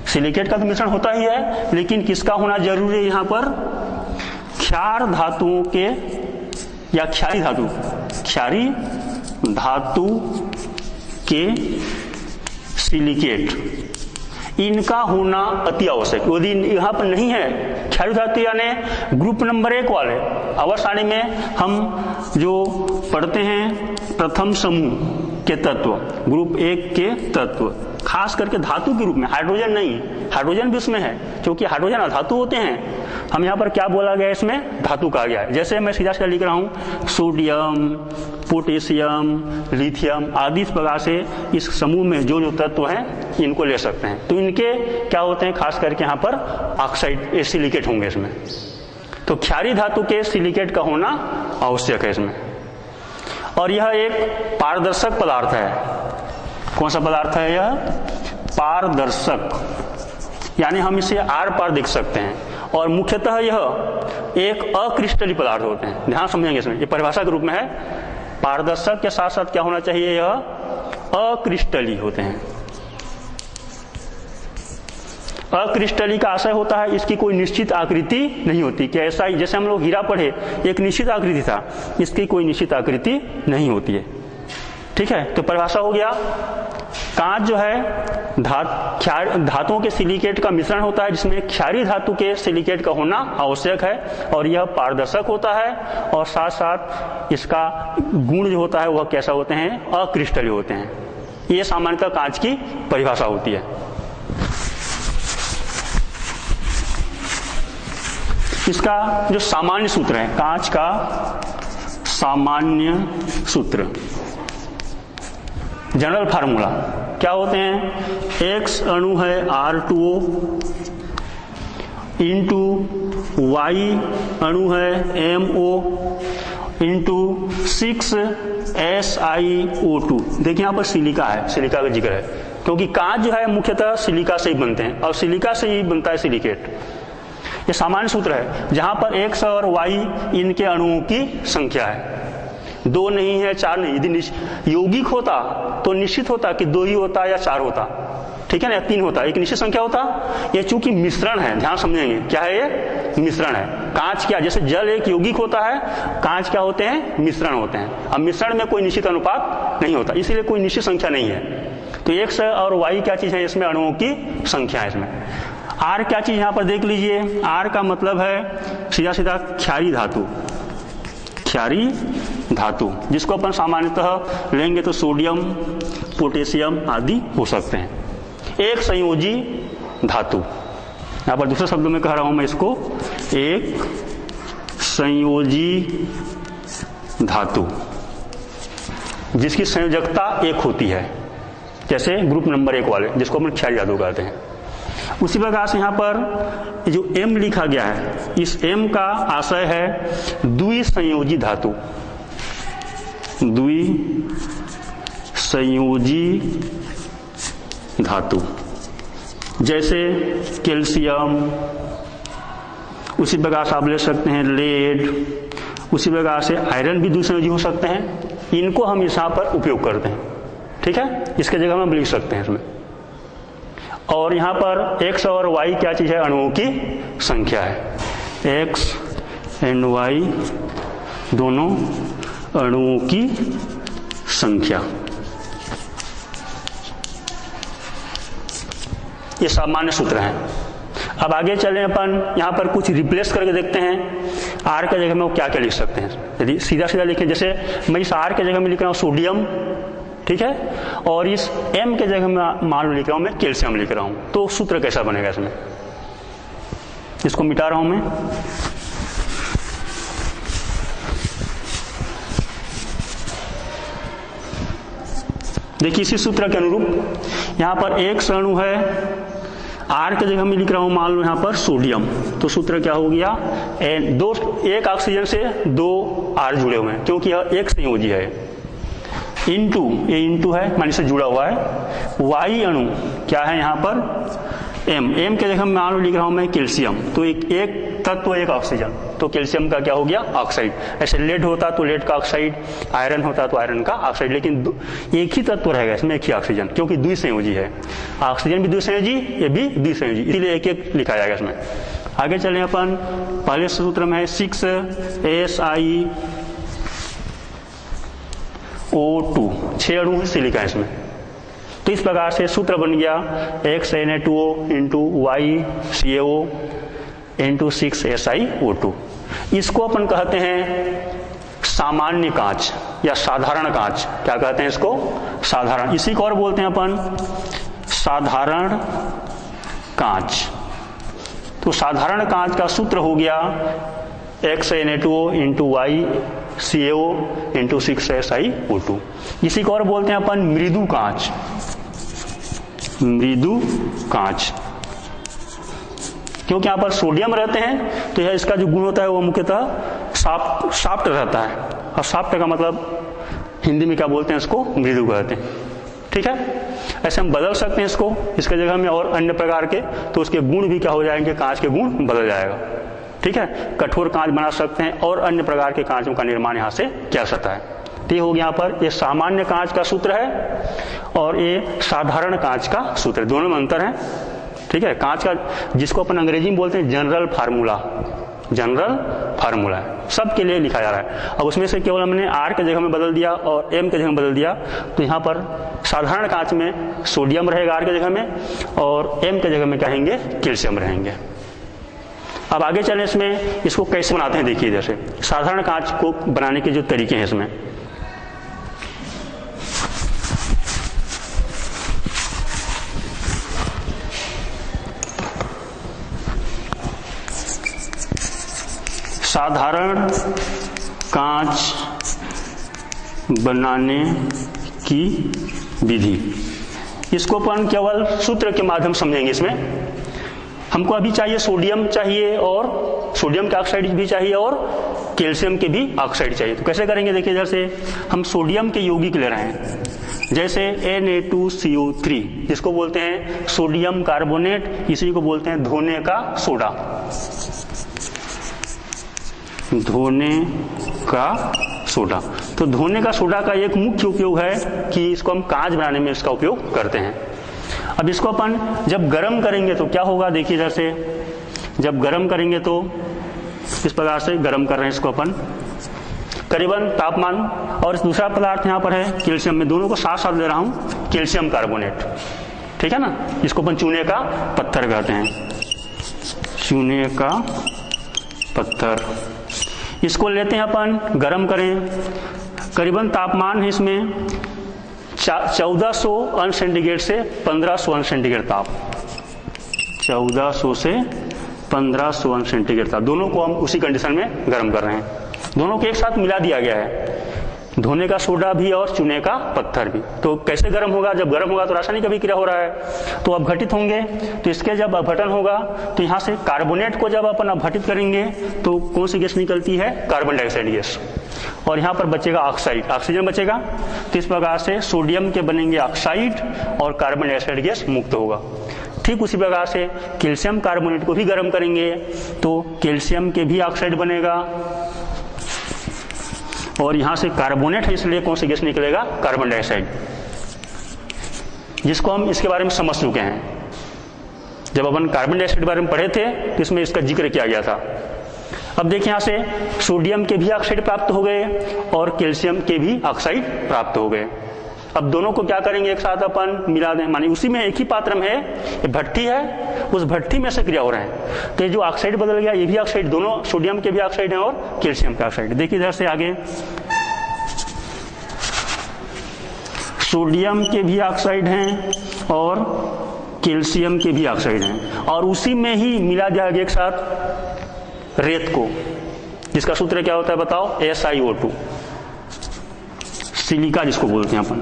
सिलिकेट का तो मिश्रण होता ही है, लेकिन किसका होना जरूरी है यहां पर? क्षार धातुओं के या क्षारी धातु के सिलिकेट, इनका होना अति आवश्यक। यदि यहाँ पर नहीं है क्षारीय धातु यानी ग्रुप नंबर 1 वाले, अवर सारणी में हम जो पढ़ते हैं प्रथम समूह के तत्व, ग्रुप 1 के तत्व, खास करके धातु के रूप में, हाइड्रोजन नहीं, हाइड्रोजन भी उसमें है क्योंकि हाइड्रोजन अधातु होते हैं। हम यहाँ पर क्या बोला गया, इसमें धातु कहा गया है। जैसे मैं सीधा सीधा लिख रहा हूँ सोडियम, पोटेशियम, लिथियम आदि, इस प्रकार से इस समूह में जो जो तत्व हैं इनको ले सकते हैं। तो इनके क्या होते हैं, खास करके यहाँ पर ऑक्साइड सिलिकेट होंगे इसमें। तो क्षारीय धातु के सिलिकेट का होना आवश्यक है इसमें। और यह एक पारदर्शक पदार्थ है। कौन सा पदार्थ है यह? पारदर्शक, यानी हम इसे आर पार देख सकते हैं। और मुख्यतः यह एक अक्रिस्टलीय पदार्थ होते हैं। ध्यान समझेंगे इसमें, ये परिभाषा के रूप में है। पारदर्शक के साथ साथ क्या होना चाहिए, यह अक्रिस्टलीय होते हैं। अक्रिस्टलीय का आशय होता है इसकी कोई निश्चित आकृति नहीं होती, कि ऐसा ही जैसे हम लोग हीरा पढ़े एक निश्चित आकृति था, इसकी कोई निश्चित आकृति नहीं होती है। ठीक है, तो परिभाषा हो गया। कांच जो है धातुओं के सिलिकेट का मिश्रण होता है, जिसमें क्षारीय धातु के सिलिकेट का होना आवश्यक है। और यह पारदर्शक होता है और साथ साथ इसका गुण जो होता है वह कैसा होते हैं, अक्रिस्टलीय होते हैं। ये सामान्यतः कांच की परिभाषा होती है। इसका जो सामान्य सूत्र है, कांच का सामान्य सूत्र, जनरल फार्मूला क्या होते हैं, X अणु है R2O इंटू Y अणु है MO इंटू 6SiO2। देखिए यहाँ पर सिलिका है, सिलिका का जिक्र है, क्योंकि कांच जो है मुख्यतः सिलिका से ही बनते हैं और सिलिका से ही बनता है सिलिकेट। ये सामान्य सूत्र है जहां पर X और Y इनके अणुओं की संख्या है। 2 नहीं है, 4 नहीं। यदि यौगिक होता तो निश्चित होता कि 2 ही होता या 4 होता, ठीक है ना, 3 होता, एक निश्चित संख्या होता। ये चूंकि मिश्रण है, ध्यान समझेंगे, क्या है ये, मिश्रण है। कांच क्या, जैसे जल एक यौगिक होता है, कांच क्या होते हैं, मिश्रण होते हैं। अब मिश्रण में कोई निश्चित अनुपात नहीं होता, इसलिए कोई निश्चित संख्या नहीं है। तो X और Y क्या चीज है, इसमें अणुओं की संख्या है। इसमें R क्या चीज, यहां पर देख लीजिए, R का मतलब है सीधा सीधा क्षारीय धातु, क्षारीय धातु, जिसको अपन सामान्यतः लेंगे तो सोडियम, पोटेशियम आदि हो सकते हैं। एक संयोजी धातु, यहां पर दूसरे शब्दों में कह रहा हूं मैं इसको, एक संयोजी धातु जिसकी संयोजकता 1 होती है, जैसे ग्रुप नंबर 1 वाले जिसको अपन क्षारीय धातु कहते हैं। उसी प्रकार से यहां पर जो M लिखा गया है, इस M का आशय है द्विसंयोजी धातु, द्विसंयोजी धातु, जैसे कैल्शियम, उसी प्रकार से आप ले सकते हैं लेड, उसी प्रकार से आयरन भी द्विसंयोजी हो सकते हैं। इनको हम यहाँ पर उपयोग करते हैं, ठीक है, इसके जगह हम लिख सकते हैं इसमें। और यहाँ पर X और Y क्या चीज है, अणुओं की संख्या है। X एंड Y दोनों अणुओं की संख्या, ये सामान्य सूत्र है। अब आगे चलें अपन, यहाँ पर कुछ रिप्लेस करके देखते हैं। R के जगह में वो क्या क्या लिख सकते हैं। यदि सीधा सीधा लिखें, जैसे मैं इस R के जगह में लिख रहा हूँ सोडियम, ठीक है, और इस M के जगह में मान लो लिख रहा हूं मैं कैल्शियम लिख रहा हूं, तो सूत्र कैसा बनेगा इसमें। इसको मिटा रहा हूं मैं, देखिए इसी सूत्र के अनुरूप यहां पर एक अणु है, R के जगह में लिख रहा हूं मान लो यहां पर सोडियम, तो सूत्र क्या हो गया, एक ऑक्सीजन से 2 R जुड़े हुए हैं, क्योंकि यह एक संयोजी है। इंटू, ये इंटू है मानी से जुड़ा हुआ है। Y अणु क्या है यहाँ पर, M के जगह में मान लो लिख रहा हूं मैं कैल्शियम, तो एक तत्व एक ऑक्सीजन, तो कैल्शियम का क्या हो गया, ऑक्साइड। ऐसे लेड होता तो लेड का ऑक्साइड, आयरन होता तो आयरन का ऑक्साइड, लेकिन एक ही तत्व रहेगा इसमें, एक ही ऑक्सीजन, क्योंकि द्विसंयोजी है। ऑक्सीजन भी द्विसंयोजी, ये भी द्विसंयोजी, इसलिए एक एक लिखा जाएगा इसमें। आगे चले अपन, पहले सूत्र में है 6Si O2, 6 अणु है सिलिका इसमें। तो इस प्रकार से सूत्र बन गया XNA2O into YCAO into 6SiO2। इसको अपन कहते हैं सामान्य कांच या साधारण कांच। क्या कहते हैं इसको? साधारण। इसी को और बोलते हैं अपन साधारण कांच। तो साधारण कांच का सूत्र हो गया XNA2O into YCAO into 6SiO2। इसी को और बोलते हैं अपन मृदु कांच। मृदु कांच, क्योंकि यहाँ पर सोडियम रहते हैं तो यह इसका जो गुण होता है वो मुख्यतः सॉफ्ट रहता है। और सॉफ्ट का मतलब हिंदी में क्या बोलते हैं इसको? मृदु कहते हैं। ठीक है, ऐसे हम बदल सकते हैं इसको, इसके जगह में और अन्य प्रकार के, तो उसके गुण भी क्या हो जाएंगे? कांच के गुण बदल जाएगा। ठीक है, कठोर कांच बना सकते हैं और अन्य प्रकार के कांचों का निर्माण यहाँ से किया सकता है। तो ये हो गया यहाँ पर, ये सामान्य कांच का सूत्र है और ये साधारण कांच का सूत्र, दोनों में अंतर है। ठीक है, कांच का जिसको अपन अंग्रेजी में बोलते हैं जनरल फार्मूला, जनरल फार्मूला है, सबके लिए लिखा जा रहा है। अब उसमें से केवल हमने R के जगह में बदल दिया और M के जगह में बदल दिया, तो यहाँ पर साधारण कांच में सोडियम रहेगा R के जगह में और M के जगह में कहेंगे कैल्शियम रहेंगे। अब आगे चलें, इसमें इसको कैसे बनाते हैं देखिए। जैसे साधारण कांच को बनाने के जो तरीके हैं इसमें, साधारण कांच बनाने की विधि, इसको अपन केवल सूत्र के माध्यम समझेंगे। इसमें हमको अभी चाहिए सोडियम चाहिए और सोडियम के ऑक्साइड भी चाहिए और कैल्शियम के भी ऑक्साइड चाहिए। तो कैसे करेंगे देखिए, जैसे हम सोडियम के यौगिक ले रहे हैं, जैसे Na2CO3, जिसको बोलते हैं सोडियम कार्बोनेट, इसी को बोलते हैं धोने का सोडा, धोने का सोडा। तो धोने का सोडा का एक मुख्य उपयोग है कि इसको हम कांच बनाने में इसका उपयोग करते हैं। अब इसको अपन जब गर्म करेंगे तो क्या होगा देखिए, जैसे जब गर्म करेंगे तो इस प्रकार से गर्म कर रहे हैं इसको अपन करीबन तापमान, और इस दूसरा पदार्थ यहाँ पर है कैल्शियम, में दोनों को साथ साथ ले रहा हूं, कैल्शियम कार्बोनेट। ठीक है ना, इसको अपन चूने का पत्थर कहते हैं, चूने का पत्थर। इसको लेते हैं अपन, गर्म करें, करीबन तापमान है इसमें 1400 अंश सेंटीग्रेड से 1500 अंश सेंटीग्रेड ताप, 1400 से 1500 अंश सेंटीग्रेड ताप, दोनों को हम उसी कंडीशन में गर्म कर रहे हैं। दोनों को एक साथ मिला दिया गया है, धोने का सोडा भी और चूने का पत्थर भी। तो कैसे गर्म होगा? जब गर्म होगा तो रासायनिक अभिक्रिया हो रहा है तो अपघटित होंगे, तो इसके जब अपघटन होगा तो यहाँ से कार्बोनेट को जब अपन अपघटित करेंगे तो कौन सी गैस निकलती है? कार्बन डाइऑक्साइड गैस, और यहाँ पर बचेगा ऑक्साइड, ऑक्सीजन बचेगा। तो इस प्रकार से सोडियम के बनेंगे ऑक्साइड और कार्बन डाइऑक्साइड गैस मुक्त होगा। ठीक उसी प्रकार से कैल्शियम कार्बोनेट को भी गर्म करेंगे तो कैल्शियम के भी ऑक्साइड बनेगा और यहां से कार्बोनेट है, इसलिए कौन सी गैस निकलेगा? कार्बन डाइऑक्साइड, जिसको हम इसके बारे में समझ चुके हैं। जब अपन कार्बन डाइऑक्साइड के बारे में पढ़े थे तो इसमें इसका जिक्र किया गया था। अब देखिए, यहां से सोडियम के भी ऑक्साइड प्राप्त हो गए और कैल्शियम के भी ऑक्साइड प्राप्त हो गए। अब दोनों को क्या करेंगे? एक साथ अपन मिला दें, माने उसी में एक ही पात्र में है, भट्टी है, उस भट्टी में से क्रिया हो रहे हैं। तो ये जो ऑक्साइड बदल गया, ये भी ऑक्साइड, दोनों सोडियम के भी ऑक्साइड हैं और कैल्शियम के ऑक्साइड। देखिए इधर से आगे, सोडियम के भी ऑक्साइड हैं और कैल्शियम के भी ऑक्साइड हैं, और उसी में ही मिला दिया गया एक साथ रेत को, जिसका सूत्र क्या होता है बताओ? SiO2, सिलिका जिसको बोलते हैं अपन।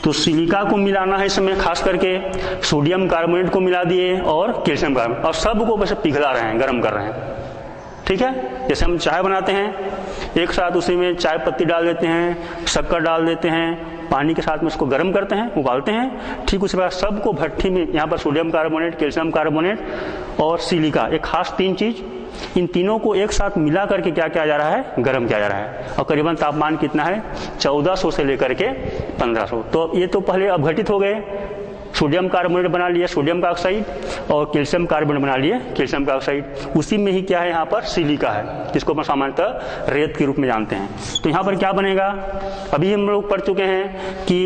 तो सिलिका को मिलाना है इसमें, खास करके सोडियम कार्बोनेट को मिला दिए और कैल्शियम कार्बोनेट, और सबको वैसे पिघला रहे हैं, गर्म कर रहे हैं। ठीक है, जैसे हम चाय बनाते हैं, एक साथ उसी में चाय पत्ती डाल देते हैं, शक्कर डाल देते हैं, पानी के साथ में उसको गर्म करते हैं, उबालते हैं। ठीक उसी प्रकार सबको भट्टी में, यहाँ पर सोडियम कार्बोनेट, कैल्शियम कार्बोनेट और सिलिका, एक खास 3 चीज, इन तीनों को एक साथ मिला करके क्या किया जा रहा है? गर्म किया जा रहा है। और करीबन तापमान कितना है? 1400 से लेकर के 1500। तो ये तो पहले अपघटित हो गए, सोडियम कार्बोनेट बना लिया सोडियम का ऑक्साइड, और कैल्शियम कार्बोनेट बना लिए कैल्शियम का ऑक्साइड। उसी में ही क्या है यहाँ पर सिलिका है, जिसको हम सामान्यतः रेत के रूप में जानते हैं। तो यहाँ पर क्या बनेगा, अभी हम लोग पढ़ चुके हैं कि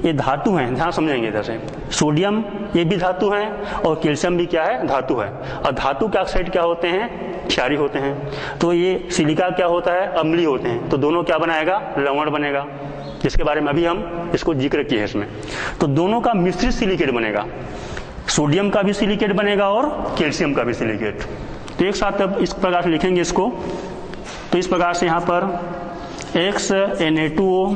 ये धातु हैं, ध्यान समझेंगे इधर से। सोडियम ये भी धातु है और कैल्शियम भी क्या है, धातु है। और धातु के ऑक्साइड क्या होते हैं, क्षारीय होते हैं। तो ये सिलिका क्या होता है, अम्लीय होते हैं। तो दोनों क्या बनाएगा, लवण बनेगा, जिसके बारे में अभी हम इसको जिक्र किए हैं इसमें। तो दोनों का मिश्रित सिलिकेट बनेगा, सोडियम का भी सिलिकेट बनेगा और कैल्शियम का भी सिलिकेट। तो एक साथ अब इस प्रकार से लिखेंगे इसको। तो इस प्रकार से यहाँ पर XNA2O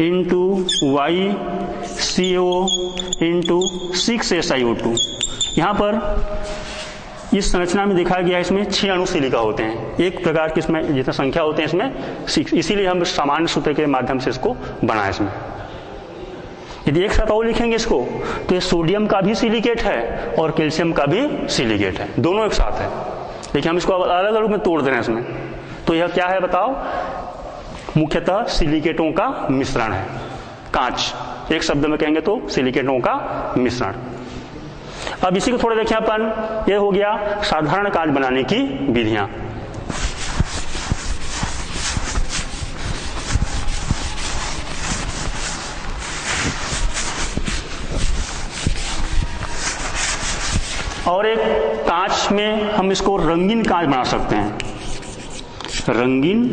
into YCO into 6SiO2। यहाँ पर इस संरचना में दिखाया गया है, इसमें 6 अणु सिलिका होते हैं। एक प्रकार की इसमें जितना संख्या होते हैं इसमें 6, इसीलिए हम सामान्य सूत्र के माध्यम से इसको बनाए इसमें। यदि एक साथ और लिखेंगे इसको तो ये सोडियम का भी सिलिकेट है और कैल्शियम का भी सिलिकेट है, दोनों एक साथ है। लेकिन हम इसको अलग अलग में तोड़ दे रहे हैं इसमें। तो यह क्या है बताओ, मुख्यतः सिलिकेटों का मिश्रण है, कांच। एक शब्द में कहेंगे तो सिलिकेटों का मिश्रण। अब इसी को थोड़ा देखें अपन, ये हो गया साधारण कांच बनाने की विधियां। और एक कांच में हम इसको रंगीन कांच बना सकते हैं, रंगीन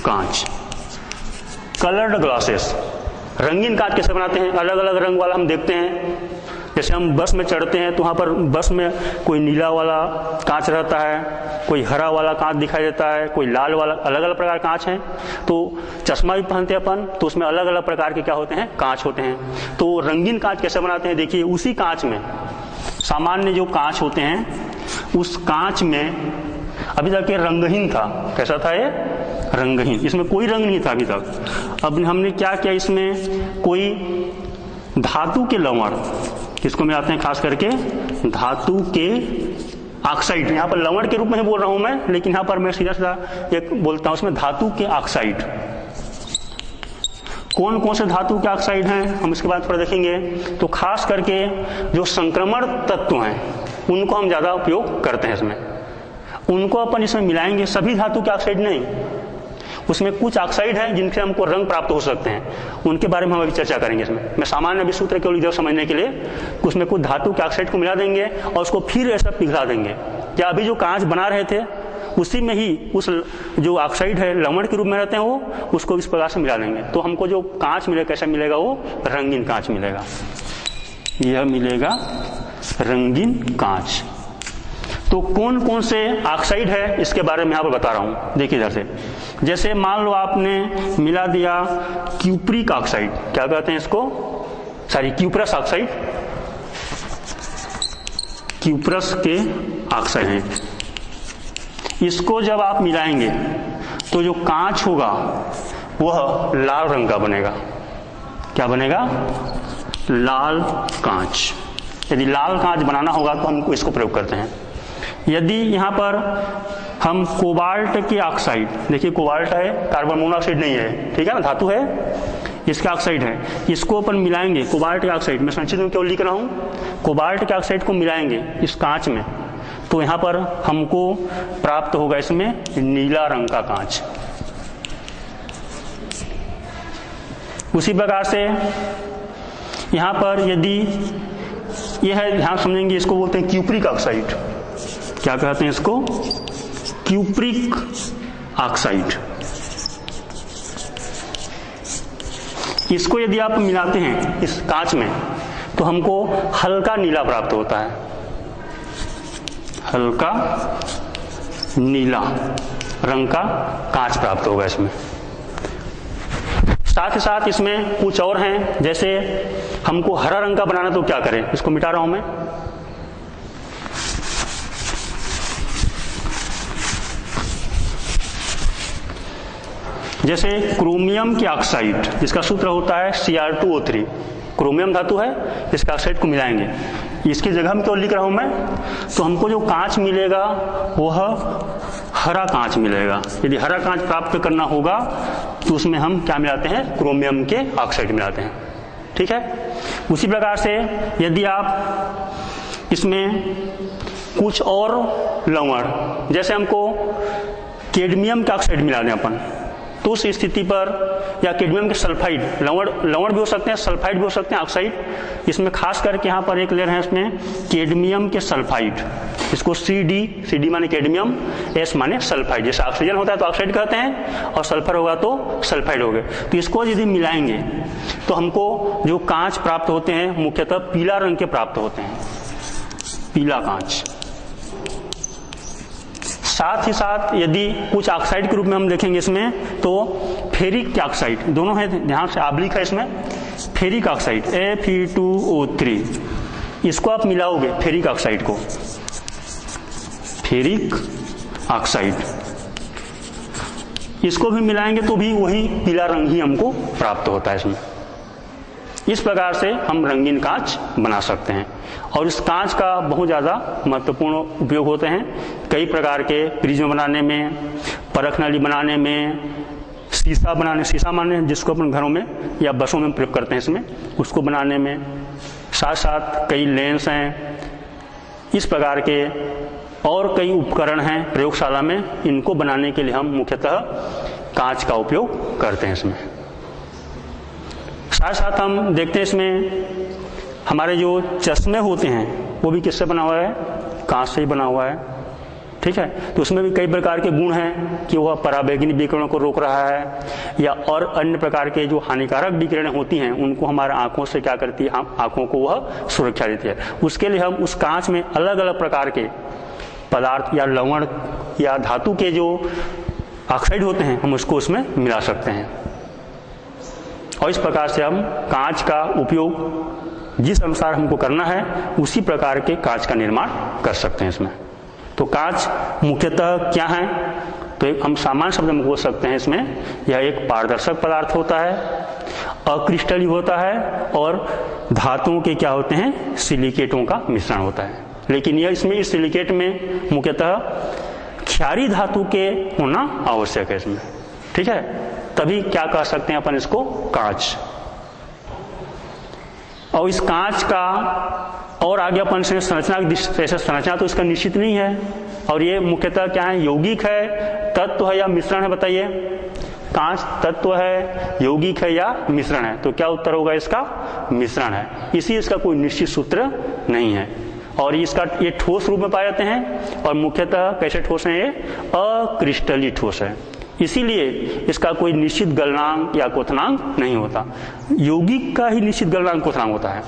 कांच, कलर्ड ग्लासेस। रंगीन कांच कैसे बनाते हैं, अलग अलग रंग वाला हम देखते हैं। जैसे हम बस में चढ़ते हैं तो वहाँ पर बस में कोई नीला वाला कांच रहता है, कोई हरा वाला कांच दिखाई देता है, कोई लाल वाला, अलग अलग प्रकार कांच हैं। तो चश्मा भी पहनते हैं अपन तो उसमें अलग अलग प्रकार के क्या होते हैं, कांच होते हैं। तो रंगीन कांच कैसे बनाते हैं, देखिए उसी कांच में सामान्य जो कांच होते हैं उस कांच में अभी तक ये रंगहीन था। कैसा था ये, रंगहीन, इसमें कोई रंग नहीं था अभी तक। अब हमने क्या किया, इसमें कोई धातु के लवण, किसको मिलाते हैं, खास करके धातु के ऑक्साइड। यहाँ पर लवण के रूप में बोल रहा हूं मैं, लेकिन यहाँ पर मैं सीधा सीधा एक बोलता हूं, उसमें धातु के ऑक्साइड। कौन कौन से धातु के ऑक्साइड हैं हम इसके बाद थोड़ा देखेंगे। तो खास करके जो संक्रमण तत्व हैं उनको हम ज्यादा उपयोग करते हैं इसमें, उनको अपन इसमें मिलाएंगे। सभी धातु के ऑक्साइड नहीं, उसमें कुछ ऑक्साइड हैं जिनसे हमको रंग प्राप्त हो सकते हैं, उनके बारे में हम अभी चर्चा करेंगे इसमें। मैं सामान्य अभी सूत्र केवल इधर समझने के लिए उसमें कुछ धातु के ऑक्साइड को मिला देंगे और उसको फिर ऐसा पिघला देंगे। या अभी जो कांच बना रहे थे उसी में ही उस जो ऑक्साइड है लवण के रूप में रहते हैं वो, उसको इस प्रकार से मिला देंगे। तो हमको जो कांच मिलेगा कैसा मिलेगा, वो रंगीन कांच मिलेगा। यह मिलेगा रंगीन कांच। तो कौन कौन से ऑक्साइड है इसके बारे में यहाँ पर बता रहा हूं, देखिए इधर से। जैसे मान लो आपने मिला दिया क्यूप्रिक ऑक्साइड, क्या कहते हैं इसको, क्यूप्रस ऑक्साइड, क्यूप्रस के ऑक्साइड हैं। इसको जब आप मिलाएंगे तो जो कांच होगा वह लाल रंग का बनेगा। क्या बनेगा, लाल कांच। यदि लाल कांच बनाना होगा तो हम इसको प्रयोग करते हैं। यदि यहाँ पर हम कोबाल्ट के ऑक्साइड, देखिए कोबाल्ट है, कार्बन मोनोऑक्साइड नहीं है, ठीक है ना, धातु है, इसका ऑक्साइड है, इसको अपन मिलाएंगे कोबाल्ट के ऑक्साइड, मैं संक्षिप्त में केवल लिख रहा हूँ, कोबाल्ट के ऑक्साइड को मिलाएंगे इस कांच में, तो यहाँ पर हमको प्राप्त होगा इसमें नीला रंग का कांच। उसी प्रकार से यहाँ पर यदि यह है, ध्यान समझेंगे, इसको बोलते हैं क्यूप्रिक ऑक्साइड। क्या कहते हैं इसको, क्यूप्रिक ऑक्साइड। इसको यदि आप मिलाते हैं इस कांच में तो हमको हल्का नीला प्राप्त होता है, हल्का नीला रंग का कांच प्राप्त होगा इसमें। साथ ही साथ इसमें कुछ और हैं, जैसे हमको हरा रंग का बनाना तो क्या करें, इसको मिटा रहा हूं मैं। जैसे क्रोमियम के ऑक्साइड, जिसका सूत्र होता है Cr2O3, क्रोमियम धातु है, इसका ऑक्साइड को मिलाएंगे, इसकी जगह में केवल लिख रहा हूं मैं, तो हमको जो कांच मिलेगा वह हरा कांच मिलेगा। यदि हरा कांच प्राप्त करना होगा तो उसमें हम क्या मिलाते हैं, क्रोमियम के ऑक्साइड मिलाते हैं, ठीक है। उसी प्रकार से यदि आप इसमें कुछ और लवण, जैसे हमको कैडमियम का ऑक्साइड मिला दें अपन, तो उस स्थिति पर, या कैडमियम के सल्फाइड, लवण भी हो सकते हैं, सल्फाइड भी हो सकते हैं, ऑक्साइड। इसमें खास करके यहाँ पर एक ले रहे हैं इसमें कैडमियम के सल्फाइड, इसको CD माने कैडमियम, S माने सल्फाइड। जैसे ऑक्सीजन होता है तो ऑक्साइड कहते हैं, और सल्फर होगा तो सल्फाइड हो गए। तो इसको यदि मिलाएंगे तो हमको जो कांच प्राप्त होते हैं मुख्यतः पीला रंग के प्राप्त होते हैं, पीला कांच। साथ ही साथ यदि कुछ ऑक्साइड के रूप में हम देखेंगे इसमें, तो फेरिक ऑक्साइड, दोनों है, ध्यान से आबलिक है इसमें, फेरिक ऑक्साइड Fe2O3, इसको आप मिलाओगे, फेरिक ऑक्साइड को, फेरिक ऑक्साइड, इसको भी मिलाएंगे तो भी वही पीला रंग ही हमको प्राप्त होता है इसमें। इस प्रकार से हम रंगीन कांच बना सकते हैं, और इस कांच का बहुत ज्यादा महत्वपूर्ण उपयोग होते हैं कई प्रकार के प्रिज्म बनाने में, परख नली बनाने में, शीशा बनाने, शीशा माने जिसको अपन घरों में या बसों में प्रयोग करते हैं इसमें, उसको बनाने में, साथ साथ कई लेंस हैं, इस प्रकार के और कई उपकरण हैं प्रयोगशाला में, इनको बनाने के लिए हम मुख्यतः कांच का उपयोग करते हैं इसमें। साथ साथ हम देखते हैं इसमें हमारे जो चश्मे होते हैं वो भी किससे बना हुआ है, कांच से ही बना हुआ है, ठीक है। तो उसमें भी कई प्रकार के गुण हैं कि वह पराबैंगनी विकिरणों को रोक रहा है, या और अन्य प्रकार के जो हानिकारक विकिरणें होती हैं उनको हमारे आंखों से क्या करती है, हम आंखों को वह सुरक्षा देती है। उसके लिए हम उस कांच में अलग अलग प्रकार के पदार्थ या लवण या धातु के जो ऑक्साइड होते हैं हम उसको उसमें मिला सकते हैं, और इस प्रकार से हम कांच का उपयोग जिस अनुसार हमको करना है उसी प्रकार के कांच का निर्माण कर सकते हैं इसमें। तो कांच मुख्यतः क्या है, तो एक हम सामान्य शब्द में बोल सकते हैं इसमें, यह एक पारदर्शक पदार्थ होता है, अक्रिस्टलीय होता है, और धातुओं के क्या होते हैं, सिलिकेटों का मिश्रण होता है। लेकिन यह इसमें इस सिलिकेट में मुख्यतः क्षारीय धातु के होना आवश्यक है इसमें, ठीक है, तभी क्या कह सकते हैं अपन इसको, कांच। और इस कांच का और आगे अपन से संरचना तो इसका निश्चित नहीं है, और ये मुख्यतः क्या है, यौगिक है, तत्व है या मिश्रण है, बताइए। कांच तत्व है, यौगिक है या मिश्रण है, तो क्या उत्तर होगा इसका, मिश्रण है। इसी इसका कोई निश्चित सूत्र नहीं है, और इसका ये ठोस रूप में पाए जाते हैं, और मुख्यतः कैसे ठोस है, ये अक्रिस्टलीय ठोस है, इसीलिए इसका कोई निश्चित गलनांक या क्वथनांक नहीं होता। यौगिक का ही निश्चित गलनांक क्वथनांक होता है,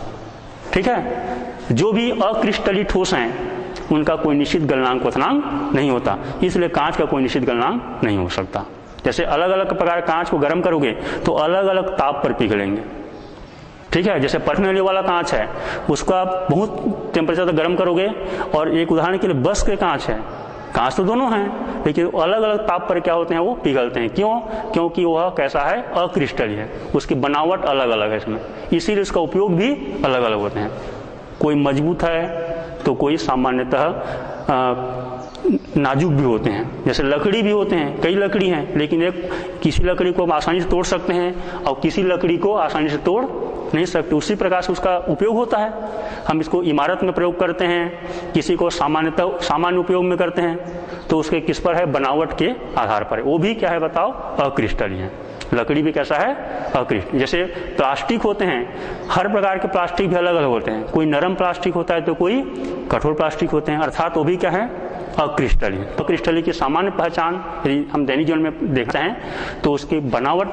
ठीक है। जो भी अक्रिस्टलीय ठोस हैं उनका कोई निश्चित गलनांक क्वथनांक नहीं होता, इसलिए कांच का कोई निश्चित गलनांक नहीं हो सकता। जैसे अलग अलग प्रकार कांच को गर्म करोगे तो अलग अलग ताप पर पिघलेंगे, ठीक है। जैसे परखने वाले वाला कांच है, उसको आप बहुत टेम्परेचर तक गर्म करोगे, और एक उदाहरण के लिए बस के कांच है, कांच तो दोनों हैं लेकिन अलग अलग ताप पर क्या होते हैं, वो पिघलते हैं। क्यों? क्योंकि वह कैसा है, अक्रिस्टलीय है, उसकी बनावट अलग अलग है इसमें, इसीलिए इसका उपयोग भी अलग अलग होते हैं। कोई मजबूत है तो कोई सामान्यतः नाजुक भी होते हैं। जैसे लकड़ी भी होते हैं, कई लकड़ी हैं, लेकिन एक किसी लकड़ी को हम आसानी से तोड़ सकते हैं और किसी लकड़ी को आसानी से तोड़ नहीं सकते। उसी प्रकार से उसका उपयोग होता है। हम इसको इमारत में प्रयोग करते हैं, किसी को सामान्य उपयोग में करते हैं, तो उसके किस पर है, बनावट के आधार पर है। वो भी क्या है बताओ, अक्रिस्टलीय है। लकड़ी भी कैसा है, अक्रिस्टलीय। जैसे प्लास्टिक होते हैं, हर प्रकार के प्लास्टिक भी अलग अलग होते हैं, कोई नरम प्लास्टिक होता है तो कोई कठोर प्लास्टिक होते हैं, अर्थात वो भी क्या है, अक्रिस्टलीय। तो क्रिस्टलीय की सामान्य पहचान यदि हम दैनिक जीवन में देखते हैं तो उसकी बनावट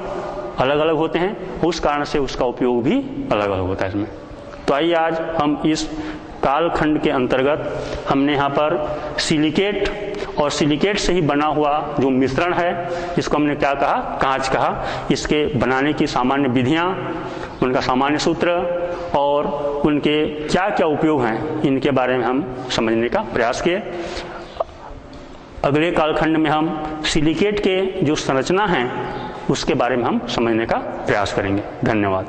अलग अलग होते हैं, उस कारण से उसका उपयोग भी अलग अलग होता है इसमें। तो आइए आज हम इस कालखंड के अंतर्गत हमने यहाँ पर सिलिकेट और सिलिकेट से ही बना हुआ जो मिश्रण है, इसको हमने क्या कहा, कांच कहा। इसके बनाने की सामान्य विधियाँ, उनका सामान्य सूत्र और उनके क्या क्या उपयोग हैं, इनके बारे में हम समझने का प्रयास किए। अगले कालखंड में हम सिलिकेट के जो संरचना है उसके बारे में हम समझने का प्रयास करेंगे। धन्यवाद।